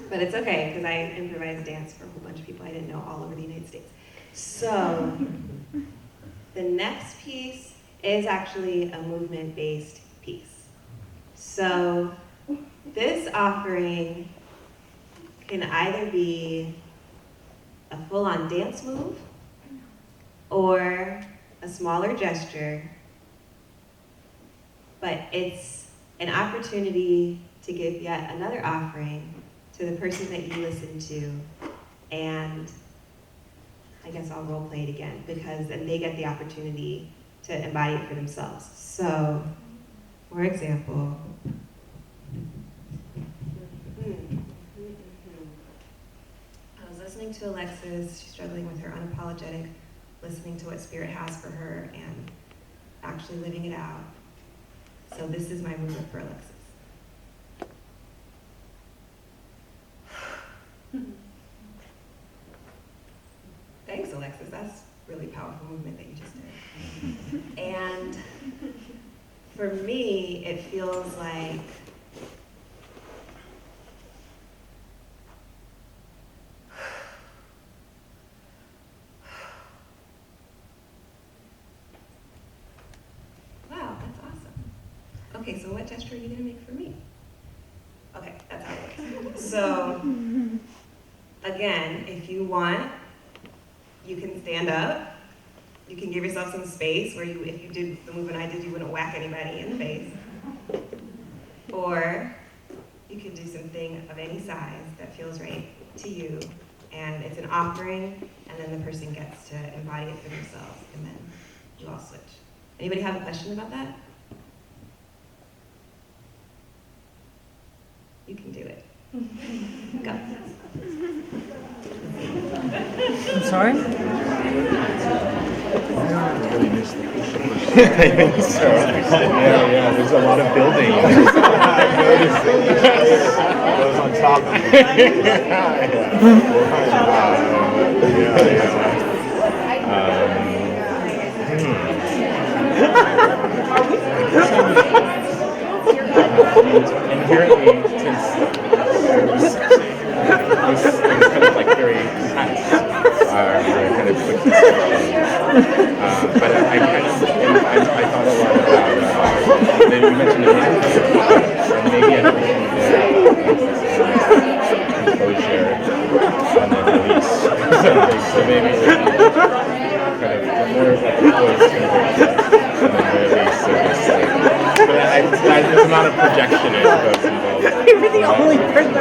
But it's okay, because I improvised dance for a whole bunch of people I didn't know all over the United States. So, the next piece is actually a movement-based piece. So, this offering can either be a full-on dance move or a smaller gesture, but it's an opportunity to give yet another offering to the person that you listen to, and I guess I'll role play it again because then they get the opportunity to embody it for themselves. So, for example, I was listening to Alexis. She's struggling with her unapologetic, listening to what Spirit has for her and actually living it out. So this is my movement for Alexis. Thanks, Alexis. That's really powerful movement that you just did. And for me, it feels like wow, that's awesome. Okay, so what gesture are you gonna make for me? Okay, that's how it works. So, again, if you want, you can stand up. You can give yourself some space where if you did the movement I did, you wouldn't whack anybody in the face. Or you can do something of any size that feels right to you. And it's an offering, and then the person gets to embody it for themselves, and then you all switch. Anybody have a question about that? You can do it. Go. I'm sorry? Really missed I think so. Yeah, there's a lot of building. I'm noticing. It goes on top of it. Inherently, since it was kind of like very tense, kind of quick but I thought a lot about, maybe you mentioned it, and maybe I don't composure and then release. So maybe kind of more of like a voice and then release. But there's amount of projection I suppose involved. You're the only person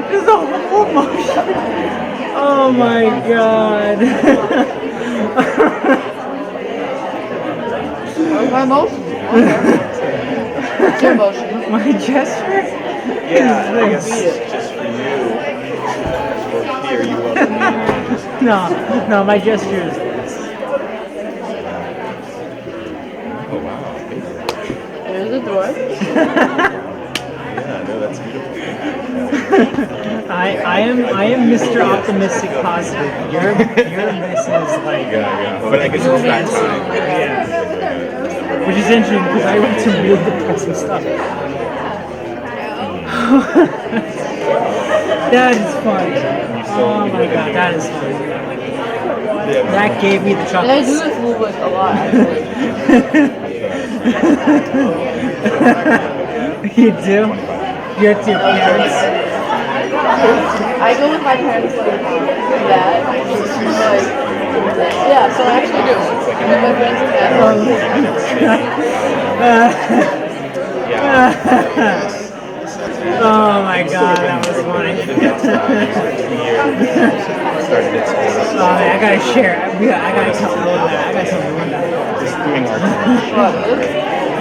there's a whole motion. Oh my god. My emotion. What's your emotion? My gesture? Yeah, I guess just for you, or here you love me. No, my gesture is this. Oh wow. There's a door. Yeah, no, that's beautiful. I am Mr. Optimistic Positive. Your this is like but I guess it's that time. Yeah. Which is interesting because I write some really depressing stuff. That is funny. Oh my god, that is funny. That gave me the And I chocolates. do this move like a lot, actually. You do? You're to your parents? I go with my parents like that. Like, yeah, so I actually do. With my friends and Oh my god, that was funny. Oh man, I gotta share. I gotta tell everyone that. I gotta tell everyone that. Just doing art.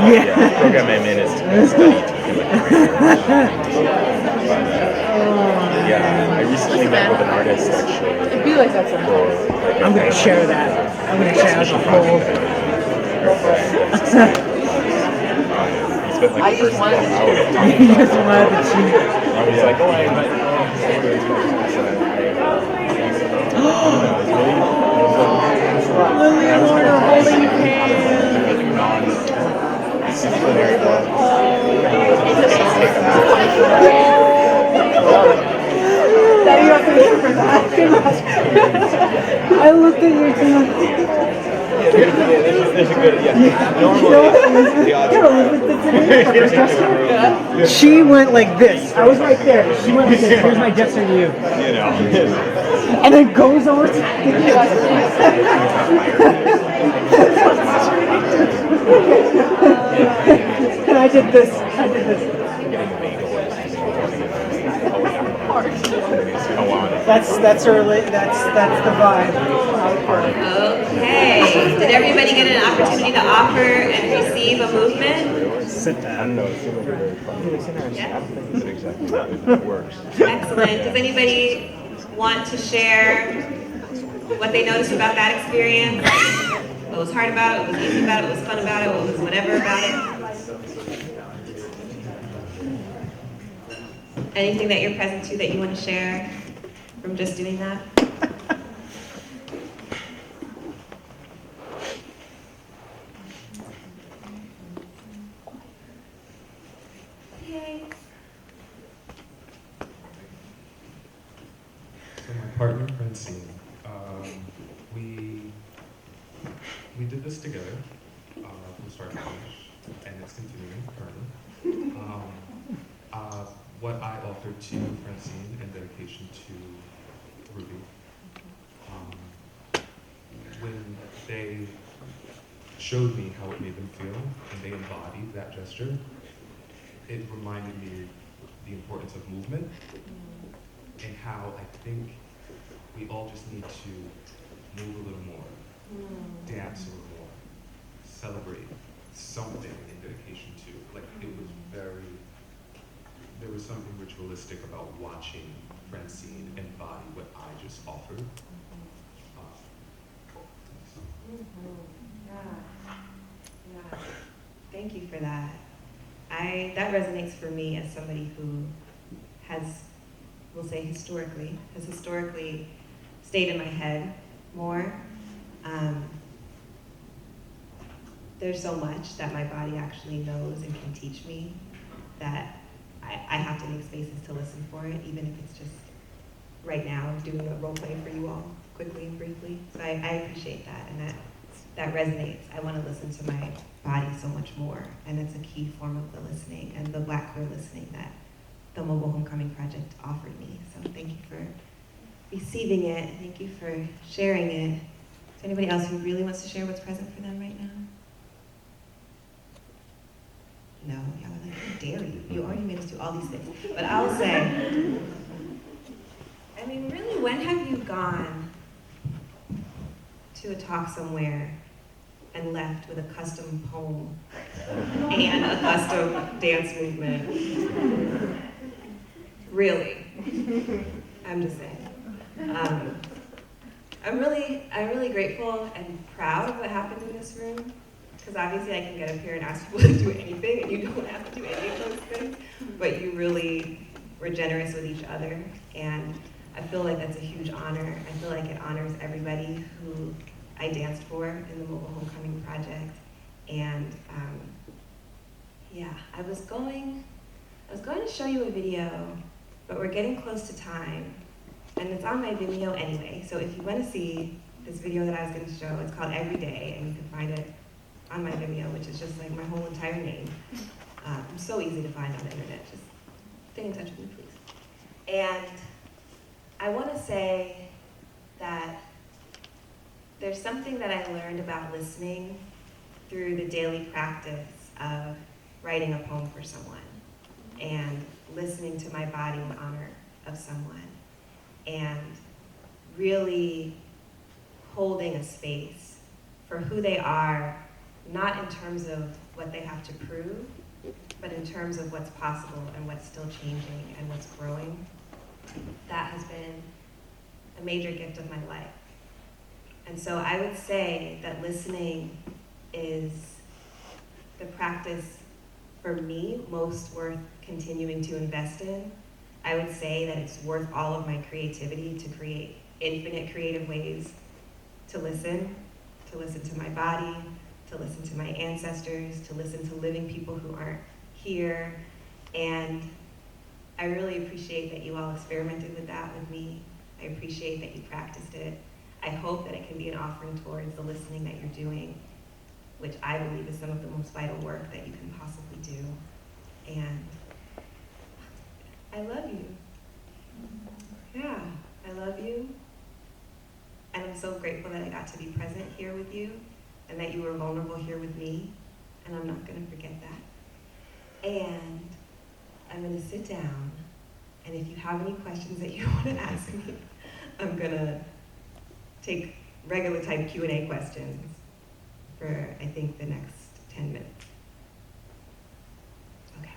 Yeah. The program I'm in is to study yeah, I recently met with an artist actually. It'd be like that sometimes. I'm gonna share that. I'm gonna share as a whole. Spent like I the just first wanted couple to hours cheat. talking You about just wanted to cheat. I was like, oh, I invite you. Lily and Lauren are holding hands. Non-disciplinary love. That you have to look for that. I looked at you too. There's a good, yeah. She went like this. I was right there. She went like this. Here's my gesture to you. You know. And then goes over to and I did this. I did this. That's her. That's the vibe. Okay. Did everybody get an opportunity to offer and receive a movement? Sit down. No, it seemed like a very fun Yeah. That's exactly how it works. Excellent. Does anybody want to share what they noticed about that experience? What was hard about it? What was easy about it? What was fun about it? What was whatever about it? Anything that you're present to that you want to share from just doing that? Yay. So my partner, Francine, we did this together from start to finish, and it's continuing currently. What I offered to Francine in dedication to Ruby, when they showed me how it made them feel and they embodied that gesture, it reminded me the importance of movement and how I think we all just need to move a little more, dance a little more, celebrate something in dedication to. Like, it was there was something ritualistic about watching Francine embody what I just offered. Yeah. Thank you for that. That resonates for me as somebody who has, we'll say historically stayed in my head more. There's so much that my body actually knows and can teach me that I have to make spaces to listen for it, even if it's just right now doing a role play for you all quickly and briefly. So I appreciate that, and that resonates. I want to listen to my body so much more, and it's a key form of the listening and the Black queer listening that the Mobile Homecoming Project offered me. So thank you for receiving it. Thank you for sharing it. Is there anybody else who really wants to share what's present for them right now? No, y'all are like, how dare you? You already made us do all these things. But I'll say, I mean, really, when have you gone to a talk somewhere and left with a custom poem and a custom dance movement? Really? I'm just saying. I'm really grateful and proud of what happened in this room. Because obviously I can get up here and ask people to do anything, and you don't have to do any of those things. But you really were generous with each other, and I feel like that's a huge honor. I feel like it honors everybody who I danced for in the Mobile Homecoming Project. And yeah, I was going I was going to show you a video, but we're getting close to time, and it's on my Vimeo anyway, so if you want to see this video that I was going to show, it's called Every Day, and you can find it on my Vimeo, which is just like my whole entire name. So easy to find on the internet, just stay in touch with me, please. And I want to say that there's something that I learned about listening through the daily practice of writing a poem for someone and listening to my body in honor of someone and really holding a space for who they are, not in terms of what they have to prove, but in terms of what's possible and what's still changing and what's growing. That has been a major gift of my life. And so I would say that listening is the practice for me most worth continuing to invest in. I would say that it's worth all of my creativity to create infinite creative ways to listen to my body, to listen to my ancestors, to listen to living people who aren't here. And I really appreciate that you all experimented with that with me. I appreciate that you practiced it. I hope that it can be an offering towards the listening that you're doing, which I believe is some of the most vital work that you can possibly do. And I love you. Yeah, I love you. And I'm so grateful that I got to be present here with you and that you were vulnerable here with me. And I'm not gonna forget that. And I'm gonna sit down, and if you have any questions that you wanna ask me, I'm gonna take regular type Q&A questions for, I think, the next 10 minutes. Okay.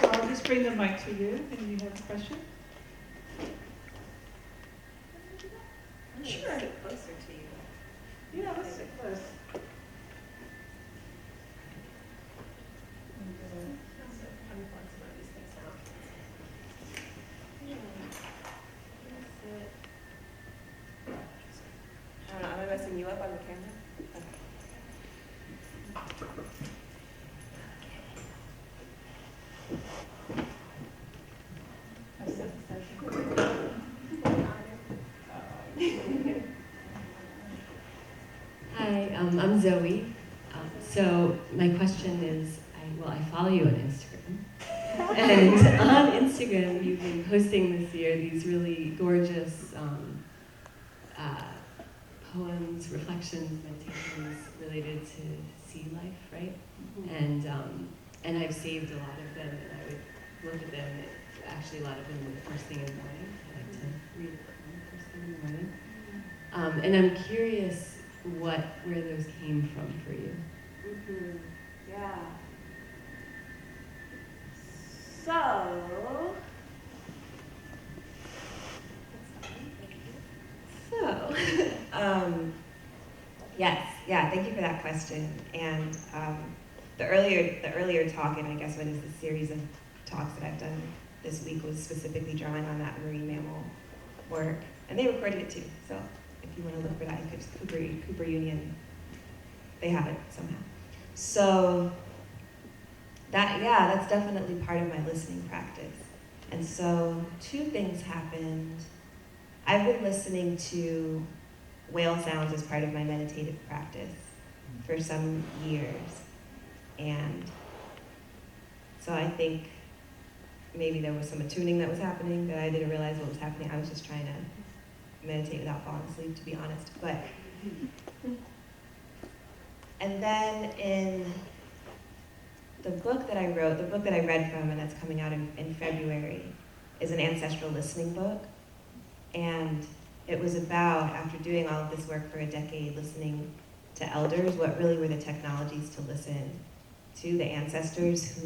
So I'll just bring the mic to you, and you have a question? Sure. Sit closer to you. Yeah, let's sit close. I don't know, am I messing you up on the camera? Hi, I'm Zoe. So my question is, I follow you on Instagram. And on Instagram, you've been posting this year these really gorgeous poems, reflections, meditations related to sea life, right? And I've saved a lot of them, and I would look at them. Actually, a lot of them were the first thing in the morning. I like to read a poem first thing in the morning. And I'm curious where those came from for you. Mm-hmm. Yeah. So, yes, yeah, thank you for that question. And the earlier talk, and I guess what is the series of talks that I've done this week, was specifically drawing on that marine mammal work. And they recorded it too, so if you want to look for that, you could just Cooper Union, they have it somehow. So that's definitely part of my listening practice. And so 2 things happened. I've been listening to whale sounds as part of my meditative practice for some years. And so I think maybe there was some attuning that was happening that I didn't realize what was happening. I was just trying to meditate without falling asleep, to be honest. And then in the book that I wrote, the book that I read from, and that's coming out in February, is an ancestral listening book. And it was about, after doing all of this work for a decade, listening to elders, what really were the technologies to listen to the ancestors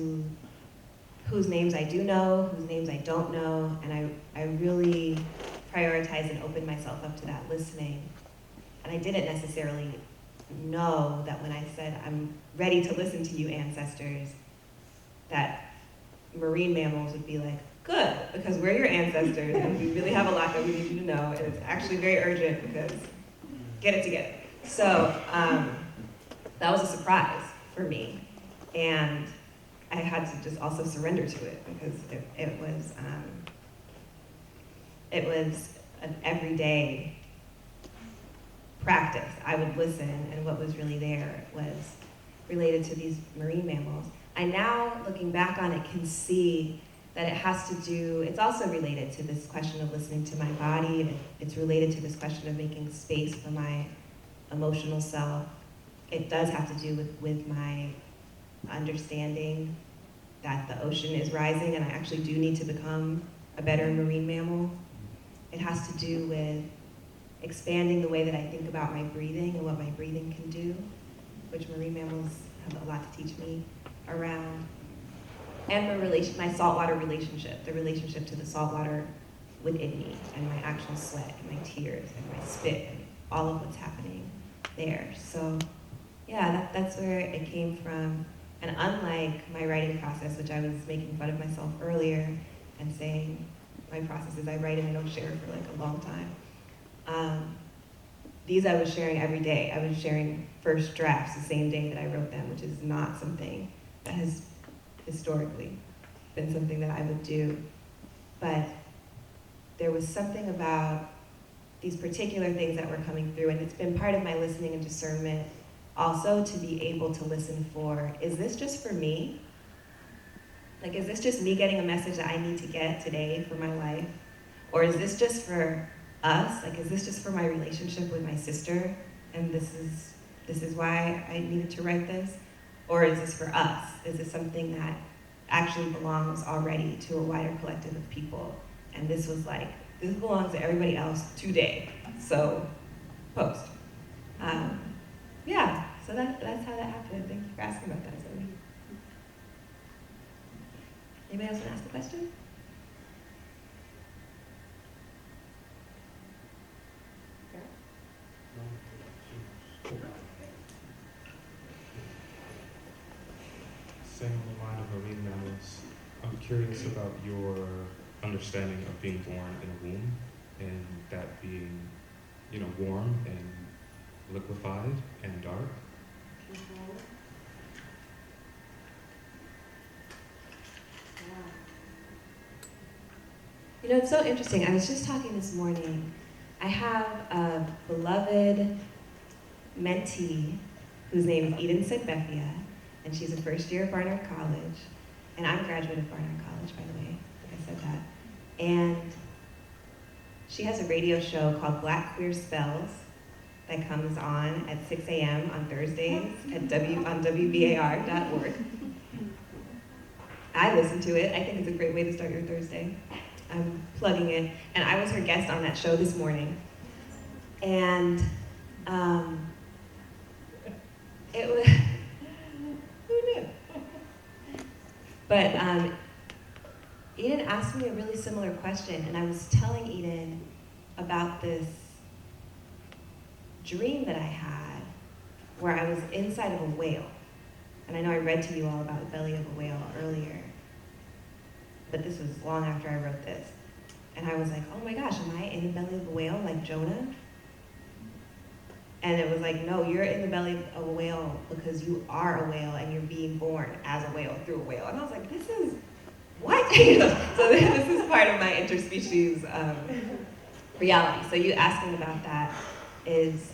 whose names I do know, whose names I don't know, and I really prioritized and opened myself up to that listening. And I didn't necessarily know that when I said, I'm ready to listen to you, ancestors, that marine mammals would be like, good, because we're your ancestors, and we really have a lot that we need you to know, and it's actually very urgent because get it together. So that was a surprise for me. And I had to just also surrender to it because it was an everyday practice. I would listen, and what was really there was related to these marine mammals. I now, looking back on it, can see that it has to do, it's also related to this question of listening to my body. It's related to this question of making space for my emotional self. It does have to do with my understanding that the ocean is rising and I actually do need to become a better marine mammal. It has to do with expanding the way that I think about my breathing and what my breathing can do, which marine mammals have a lot to teach me around. And my saltwater relationship, the relationship to the saltwater within me, and my actual sweat, and my tears, and my spit, and all of what's happening there. So yeah, that's where it came from. And unlike my writing process, which I was making fun of myself earlier and saying my process is I write and I don't share for like a long time, these I was sharing every day. I was sharing first drafts the same day that I wrote them, which is not something that has historically been something that I would do. But there was something about these particular things that were coming through, and it's been part of my listening and discernment also to be able to listen for, is this just for me? Like, is this just me getting a message that I need to get today for my life? Or is this just for us? Like, is this just for my relationship with my sister? And this is why I needed to write this? Or is this for us? Is this something that actually belongs already to a wider collective of people? And this was like, this belongs to everybody else today. So, post. Yeah, so that's how that happened. Thank you for asking about that, Zoe. Anybody else want to ask a question? Staying on the line of marine mammals, I'm curious about your understanding of being born in a womb and that being, warm and liquefied and dark. It's so interesting. I was just talking this morning. I have a beloved mentee whose name is Eden Sedbefia, and she's a first year at Barnard College. And I'm a graduate of Barnard College, by the way, like I said that. And she has a radio show called Black Queer Spells that comes on at 6 a.m. on Thursdays on WBAR.org. I listen to it. I think it's a great way to start your Thursday. I'm plugging it. And I was her guest on that show this morning. And it was, who knew? But Eden asked me a really similar question, and I was telling Eden about this dream that I had where I was inside of a whale. And I know I read to you all about the belly of a whale earlier, but this was long after I wrote this. And I was like, oh my gosh, am I in the belly of a whale like Jonah? And it was like, no, you're in the belly of a whale because you are a whale and you're being born as a whale through a whale. And I was like, this is, what? So this is part of my interspecies reality. So you asking about that is,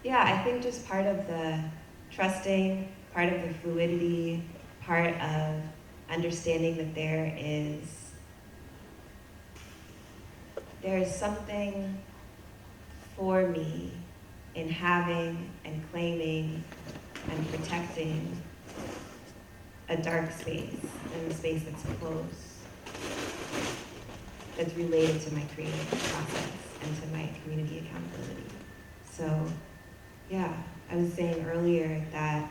I think just part of the trusting, part of the fluidity, part of understanding that there is something for me in having and claiming and protecting a dark space and a space that's close, that's related to my creative process and to my community accountability. So, I was saying earlier that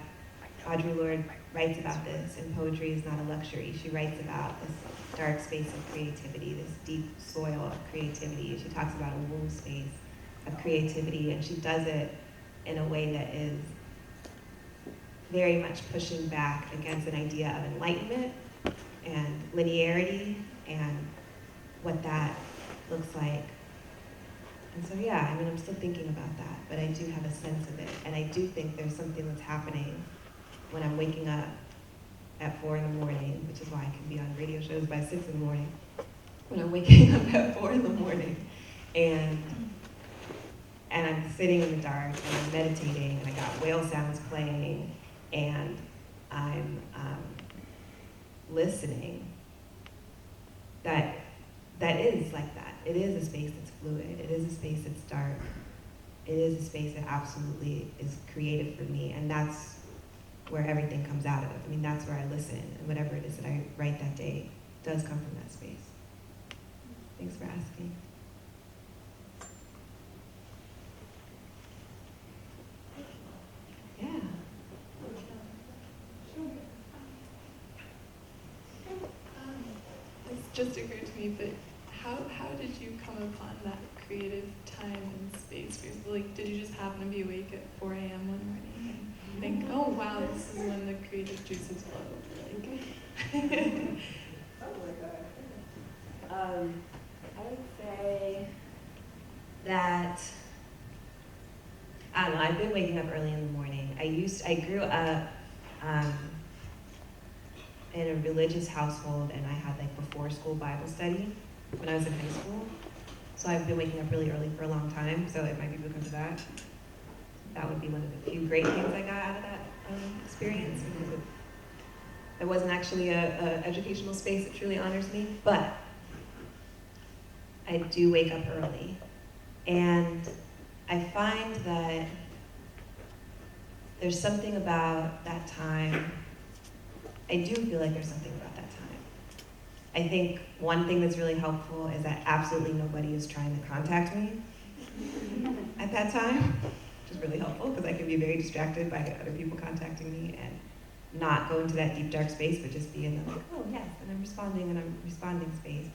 Audre Lorde writes about this, and poetry is not a luxury. She writes about this dark space of creativity, this deep soil of creativity. She talks about a womb space of creativity, and she does it in a way that is very much pushing back against an idea of enlightenment and linearity and what that looks like And so, yeah, I mean, I'm still thinking about that, but I do have a sense of it. And I do think there's something that's happening when I'm waking up at 4 in the morning, which is why I can be on radio shows by 6 in the morning. When I'm waking up at 4 in the morning and I'm sitting in the dark and I'm meditating and I got whale sounds playing and I'm listening, that is like that. It is a space that's fluid. It is a space that's dark. It is a space that absolutely is creative for me, and that's where everything comes out of. I mean, that's where I listen, and whatever it is that I write that day does come from that space. Thanks for asking. Yeah. It's just occurred to me, but how did you come upon that creative time and space? Like, did you just happen to be awake at 4 a.m. one morning and think, oh wow, this is when the creative juices flow? Like, I would say that, I don't know, I've been waking up early in the morning. I grew up in a religious household, and I had like before school Bible study when I was in high school. So I've been waking up really early for a long time, so it might be because of that. That would be one of the few great things I got out of that experience, because it wasn't actually a educational space that truly honors me, but I do wake up early. And I find that there's something about that time. I do feel like there's something about that time. I think one thing that's really helpful is that absolutely nobody is trying to contact me at that time, which is really helpful because I can be very distracted by other people contacting me and not go into that deep dark space, but just be in the like, oh yes, and I'm responding space.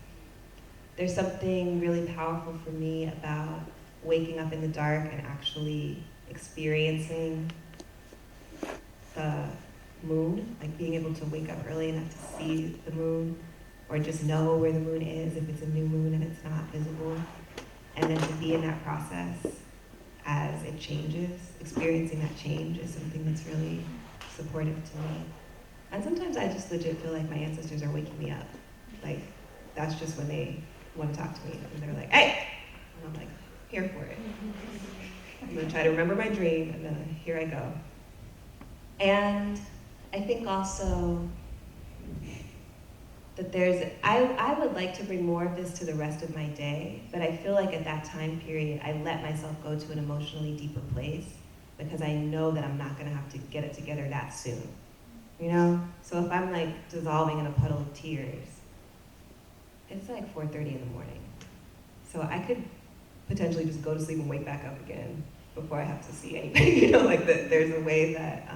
There's something really powerful for me about waking up in the dark and actually experiencing the moon, like being able to wake up early enough to see the moon, or just know where the moon is if it's a new moon and it's not visible, and then to be in that process as it changes. Experiencing that change is something that's really supportive to me. And sometimes I just legit feel like my ancestors are waking me up. Like, that's just when they want to talk to me, and they're like, hey! And I'm like, here for it. I'm gonna try to remember my dream, and then here I go. And I think also that I would like to bring more of this to the rest of my day, but I feel like at that time period, I let myself go to an emotionally deeper place because I know that I'm not gonna have to get it together that soon, you know? So if I'm like dissolving in a puddle of tears, it's like 4:30 in the morning. So I could potentially just go to sleep and wake back up again before I have to see anything, you know, like there's a way that,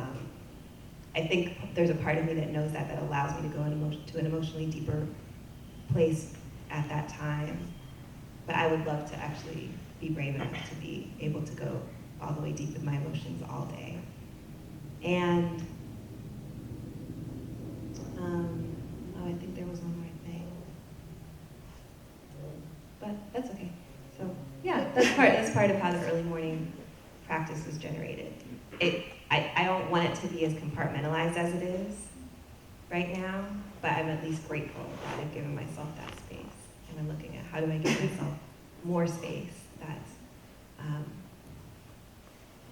I think there's a part of me that knows that allows me to go to an emotionally deeper place at that time. But I would love to actually be brave enough to be able to go all the way deep with my emotions all day. And, I think there was one more thing. But that's okay. So yeah, that's part of how the early morning practice was generated. I don't want it to be as compartmentalized as it is right now, but I'm at least grateful that I've given myself that space. And I'm looking at how do I give myself more space that's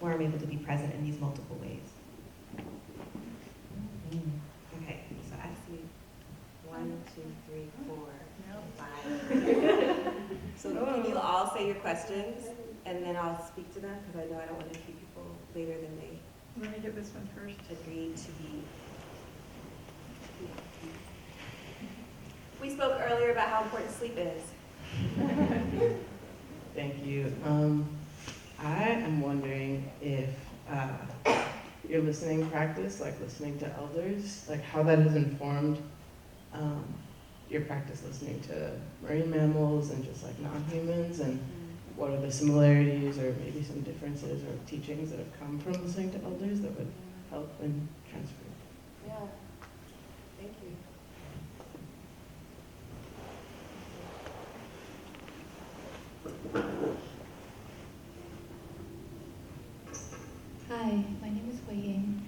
where I'm able to be present in these multiple ways. Okay, so I see 1, 2, 3, 4, 5. So can you all say your questions, and then I'll speak to them, because I know I don't want to keep people later than they Let me get this one first. agreed to be. We spoke earlier about how important sleep is. Thank you. I am wondering if your listening practice, like listening to elders, like how that has informed your practice listening to marine mammals and just like non-humans, and what are the similarities or maybe some differences or teachings that have come from listening to elders that would help and transfer? Yeah, thank you. name is Wei Ying.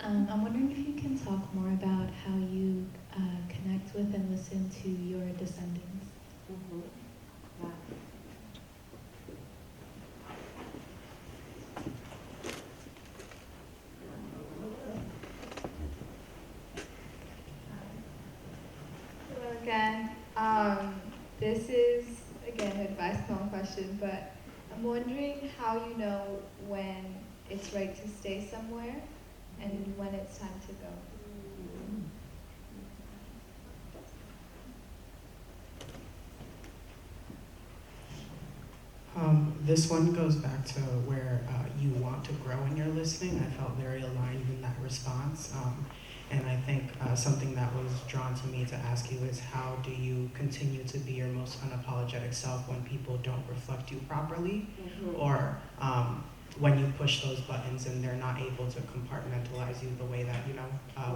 I'm wondering if you can talk more about how you connect with and listen to your descendants. Hello again. This is, again, an advice poem question, but I'm wondering how you know when it's right to stay somewhere and when it's time to go. This one goes back to where you want to grow in your listening. I felt very aligned in that response. And I think something that was drawn to me to ask you is how do you continue to be your most unapologetic self when people don't reflect you properly? Or when you push those buttons and they're not able to compartmentalize you the way that, you know,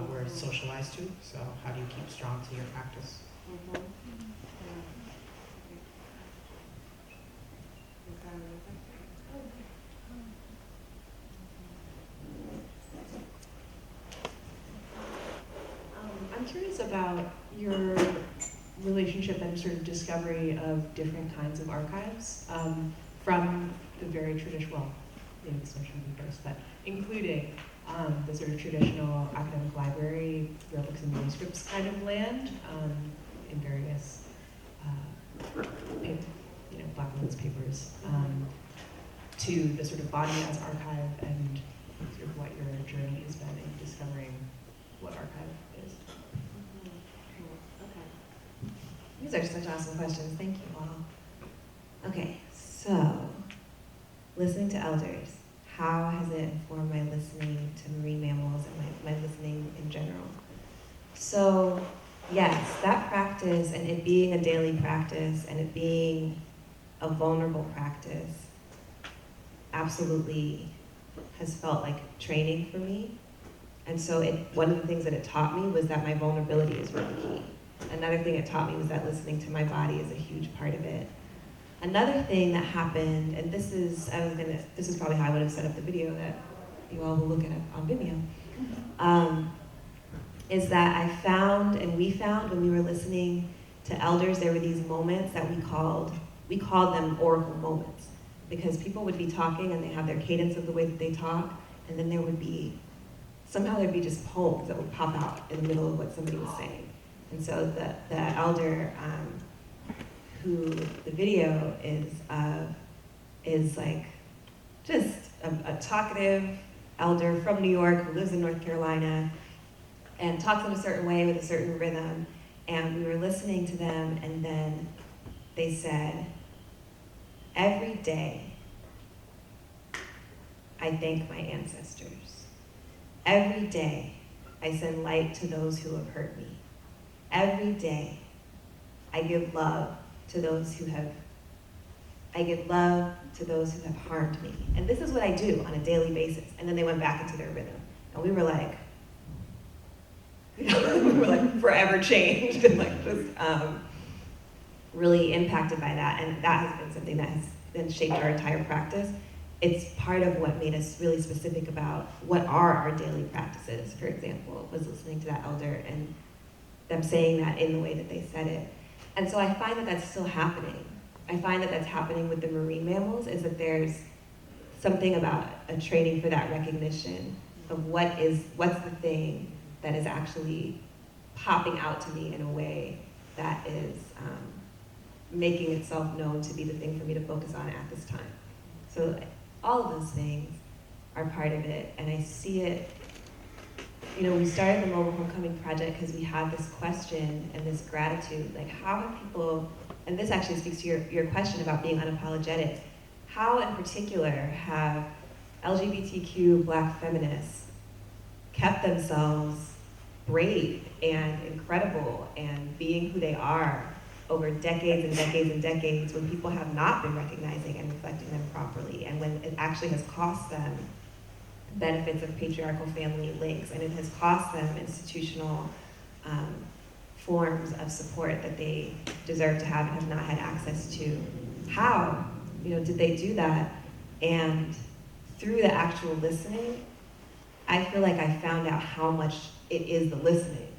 we're socialized to. So how do you keep strong to your practice? I'm curious about your relationship and sort of discovery of different kinds of archives from the very traditional, well, maybe this one shouldn't be first, but including the sort of traditional academic library, rare books and manuscripts kind of land in various Black women's papers, to the sort of body as archive and sort of what your journey has been in discovering what archive is. These are such awesome questions. Thank you all. Okay, so listening to elders. How has it informed my listening to marine mammals and my listening in general? So yes, that practice and it being a daily practice and it being a vulnerable practice absolutely has felt like training for me. And so one of the things that it taught me was that my vulnerability is really key. Another thing it taught me was that listening to my body is a huge part of it. Another thing that happened, and this is probably how I would have set up the video that you all will look at on Vimeo, is that I found, and we found when we were listening to elders, there were these moments that we called them oracle moments, because people would be talking and they have their cadence of the way that they talk, and then there'd be just poems that would pop out in the middle of what somebody was saying. And so the elder who the video is like just a talkative elder from New York who lives in North Carolina and talks in a certain way with a certain rhythm. And we were listening to them, and then they said, "Every day I thank my ancestors. Every day I send light to those who have hurt me. Every day I give love to those who have harmed me. And this is what I do on a daily basis." And then they went back into their rhythm. And we were like, forever changed and like just really impacted by that. And that has been something that has then shaped our entire practice. It's part of what made us really specific about what are our daily practices, for example, was listening to that elder and them saying that in the way that they said it. And so I find that that's still happening. I find that that's happening with the marine mammals, is that there's something about a training for that recognition of what's the thing that is actually popping out to me in a way that is making itself known to be the thing for me to focus on at this time. So all of those things are part of it, and I see it. We started the Mobile Homecoming Project because we had this question and this gratitude, like how have people, and this actually speaks to your question about being unapologetic, how in particular have LGBTQ Black feminists kept themselves brave and incredible and being who they are over decades and decades and decades when people have not been recognizing and reflecting them properly, and when it actually has cost them benefits of patriarchal family links, and it has cost them institutional forms of support that they deserve to have and have not had access to. How, did they do that? And through the actual listening, I feel like I found out how much it is the listening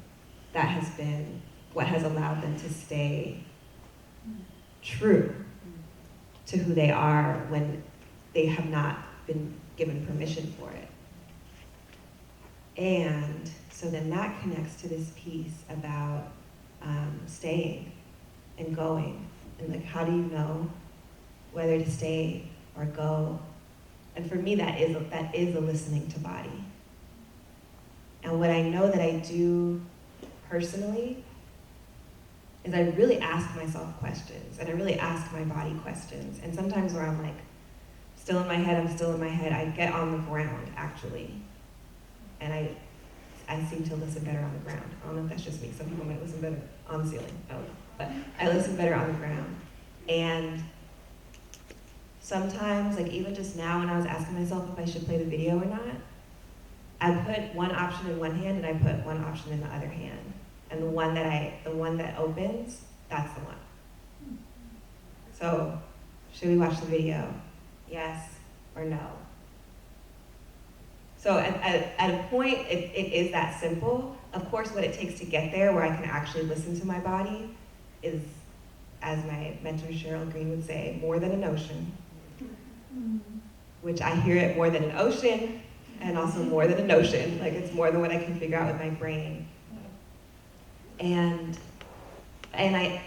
that has been what has allowed them to stay true to who they are when they have not been given permission for it. And so then that connects to this piece about staying and going, and like, how do you know whether to stay or go? And for me, that is a listening to body. And what I know that I do personally is I really ask myself questions, and I really ask my body questions. And sometimes where I'm like, still in my head, I get on the ground, actually. And I seem to listen better on the ground. I don't know if that's just me. Some people might listen better on the ceiling. I don't know. But I listen better on the ground. And sometimes, like even just now when I was asking myself if I should play the video or not, I put one option in one hand and I put one option in the other hand. And the one that opens, that's the one. So, should we watch the video? Yes or no? So at a point, it is that simple. Of course, what it takes to get there, where I can actually listen to my body, is, as my mentor Cheryl Green would say, more than an ocean. Which I hear it more than an ocean, and also more than a notion. Like it's more than what I can figure out with my brain. And I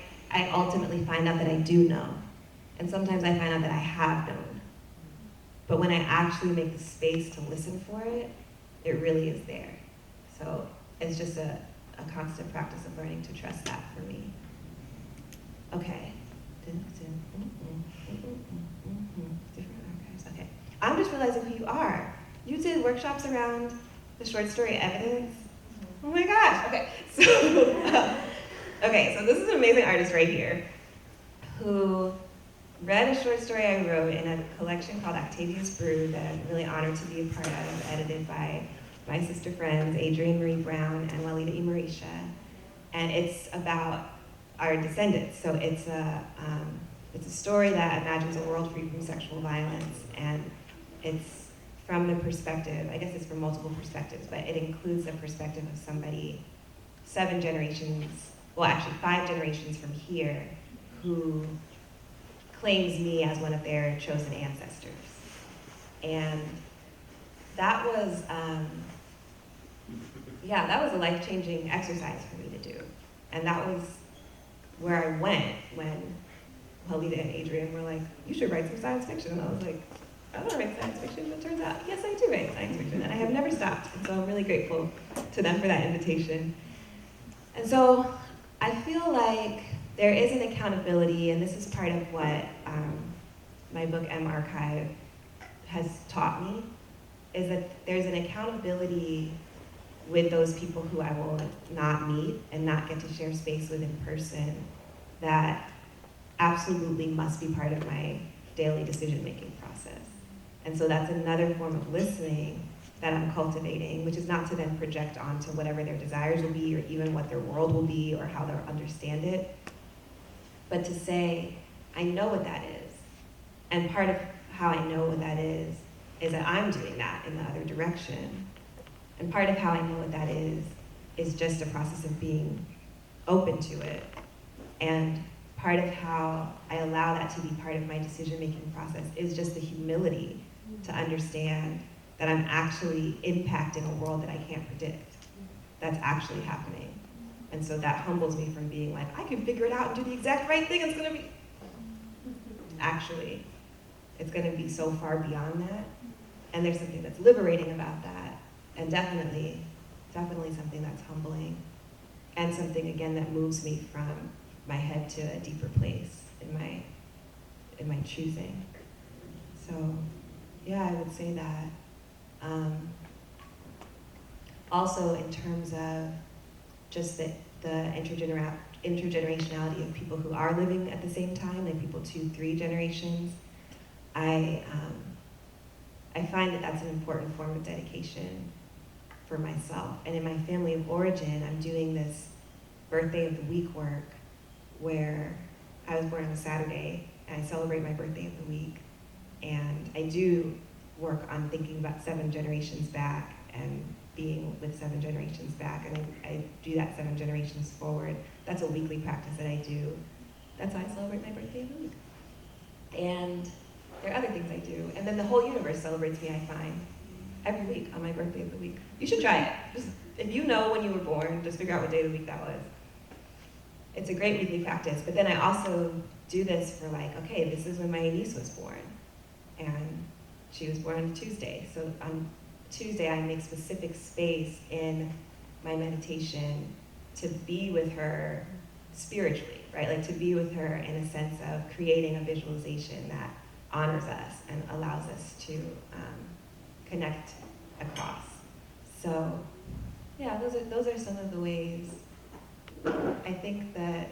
ultimately find out that I do know. And sometimes I find out that I have known. But when I actually make the space to listen for it, it really is there. So it's just a constant practice of learning to trust that for me. Okay. Different archives. Okay. I'm just realizing who you are. You did workshops around the short story Evidence. Oh my gosh. Okay. So this is an amazing artist right here who read a short story I wrote in a collection called Octavia's Brew that I'm really honored to be a part of, edited by my sister friends, Adrienne Marie Brown and Walida Imarisha. And it's about our descendants. So it's a story that imagines a world free from sexual violence, and it's from the perspective, I guess it's from multiple perspectives, but it includes the perspective of somebody 5 generations from here, who claims me as one of their chosen ancestors. And that was a life-changing exercise for me to do. And that was where I went when Walida and Adrienne were like, you should write some science fiction. And I was like, I don't write science fiction, but it turns out, yes, I do write science fiction, and I have never stopped. And so I'm really grateful to them for that invitation. And so I feel like there is an accountability, and this is part of what my book, M Archive, has taught me, is that there's an accountability with those people who I will not meet and not get to share space with in person that absolutely must be part of my daily decision-making process. And so that's another form of listening that I'm cultivating, which is not to then project onto whatever their desires will be or even what their world will be or how they'll understand it, but to say, I know what that is. And part of how I know what that is that I'm doing that in the other direction. And part of how I know what that is just a process of being open to it. And part of how I allow that to be part of my decision-making process is just the humility to understand that I'm actually impacting a world that I can't predict. That's actually happening. And so that humbles me from being like, I can figure it out and do the exact right thing, it's gonna be. Actually, it's gonna be so far beyond that. And there's something that's liberating about that. And definitely something that's humbling. And something, again, that moves me from my head to a deeper place in my choosing. So, yeah, I would say that. Also, in terms of just the intergenerationality of people who are living at the same time, like people 2-3 generations, I find that that's an important form of dedication for myself. And in my family of origin, I'm doing this birthday of the week work where I was born on a Saturday, and I celebrate my birthday of the week. And I do work on thinking about 7 generations back and being with 7 generations back, and I do that 7 generations forward. That's a weekly practice that I do. That's how I celebrate my birthday of the week. And there are other things I do. And then the whole universe celebrates me, I find, every week on my birthday of the week. You should try it. Just, if you know when you were born, just figure out what day of the week that was. It's a great weekly practice. But then I also do this for like, okay, this is when my niece was born. And she was born on Tuesday. So on Tuesday, I make specific space in my meditation to be with her spiritually, right? Like to be with her in a sense of creating a visualization that honors us and allows us to connect across. So yeah, those are some of the ways. I think that,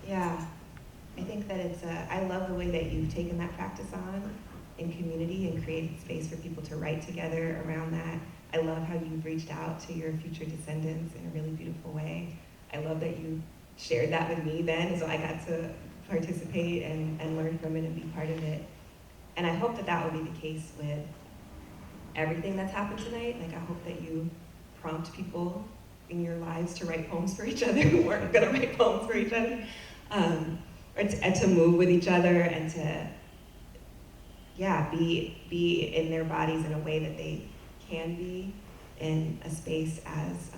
yeah, I think that I love the way that you've taken that practice on in community and created space for people to write together around that. I love how you've reached out to your future descendants in a really beautiful way. I love that you shared that with me then, so I got to participate and learn from it and be part of it. And I hope that that will be the case with everything that's happened tonight. Like I hope that you prompt people in your lives to write poems for each other who weren't gonna write poems for each other. Or to move with each other and to, yeah, be in their bodies in a way that they can be in a space as,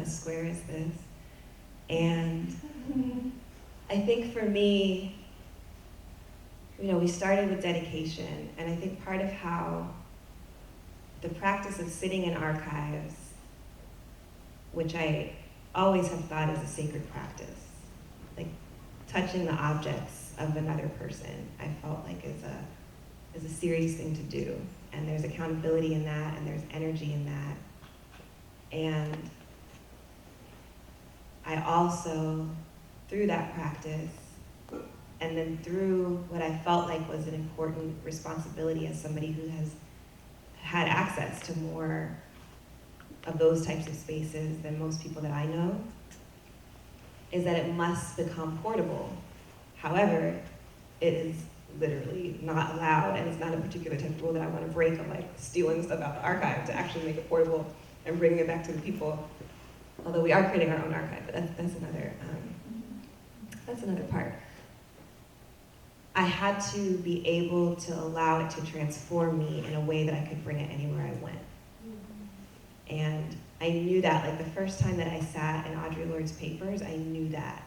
as square as this. And I think for me, we started with dedication, and I think part of how the practice of sitting in archives, which I always have thought is a sacred practice, like touching the objects of another person, I felt like is a serious thing to do. And there's accountability in that, and there's energy in that. And I also, through that practice, and then through what I felt like was an important responsibility as somebody who has had access to more of those types of spaces than most people that I know, is that it must become portable. However, it is literally not allowed, and it's not a particular type of rule that I want to break of like stealing stuff out the archive to actually make it portable and bringing it back to the people. Although we are creating our own archive, but that's another part. I had to be able to allow it to transform me in a way that I could bring it anywhere I went. And I knew that, like the first time that I sat in Audre Lorde's papers, I knew that.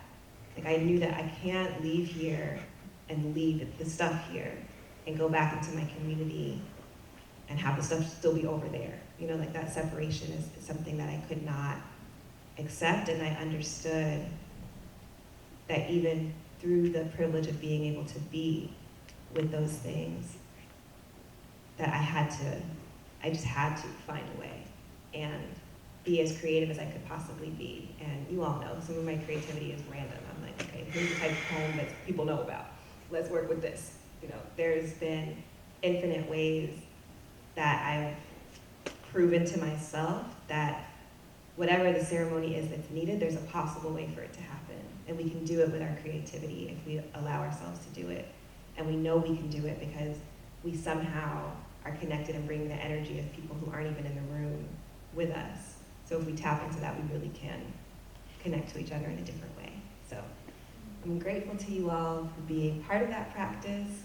Like I knew that I can't leave here and leave the stuff here and go back into my community and have the stuff still be over there. Like that separation is something that I could not accept, and I understood that even through the privilege of being able to be with those things, that I just had to find a way and be as creative as I could possibly be. And you all know, some of my creativity is random. I'm like, okay, here's the type of poem that people know about. Let's work with this. There's been infinite ways that I've proven to myself that whatever the ceremony is that's needed, there's a possible way for it to happen. And we can do it with our creativity if we allow ourselves to do it. And we know we can do it because we somehow are connected and bring the energy of people who aren't even in the room with us. So if we tap into that, we really can connect to each other in a different way. So I'm grateful to you all for being part of that practice.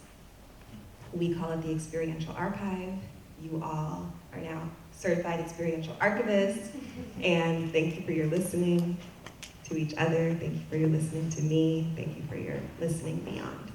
We call it the Experiential Archive. You all are now certified experiential archivists. And thank you for your listening to each other. Thank you for your listening to me. Thank you for your listening beyond.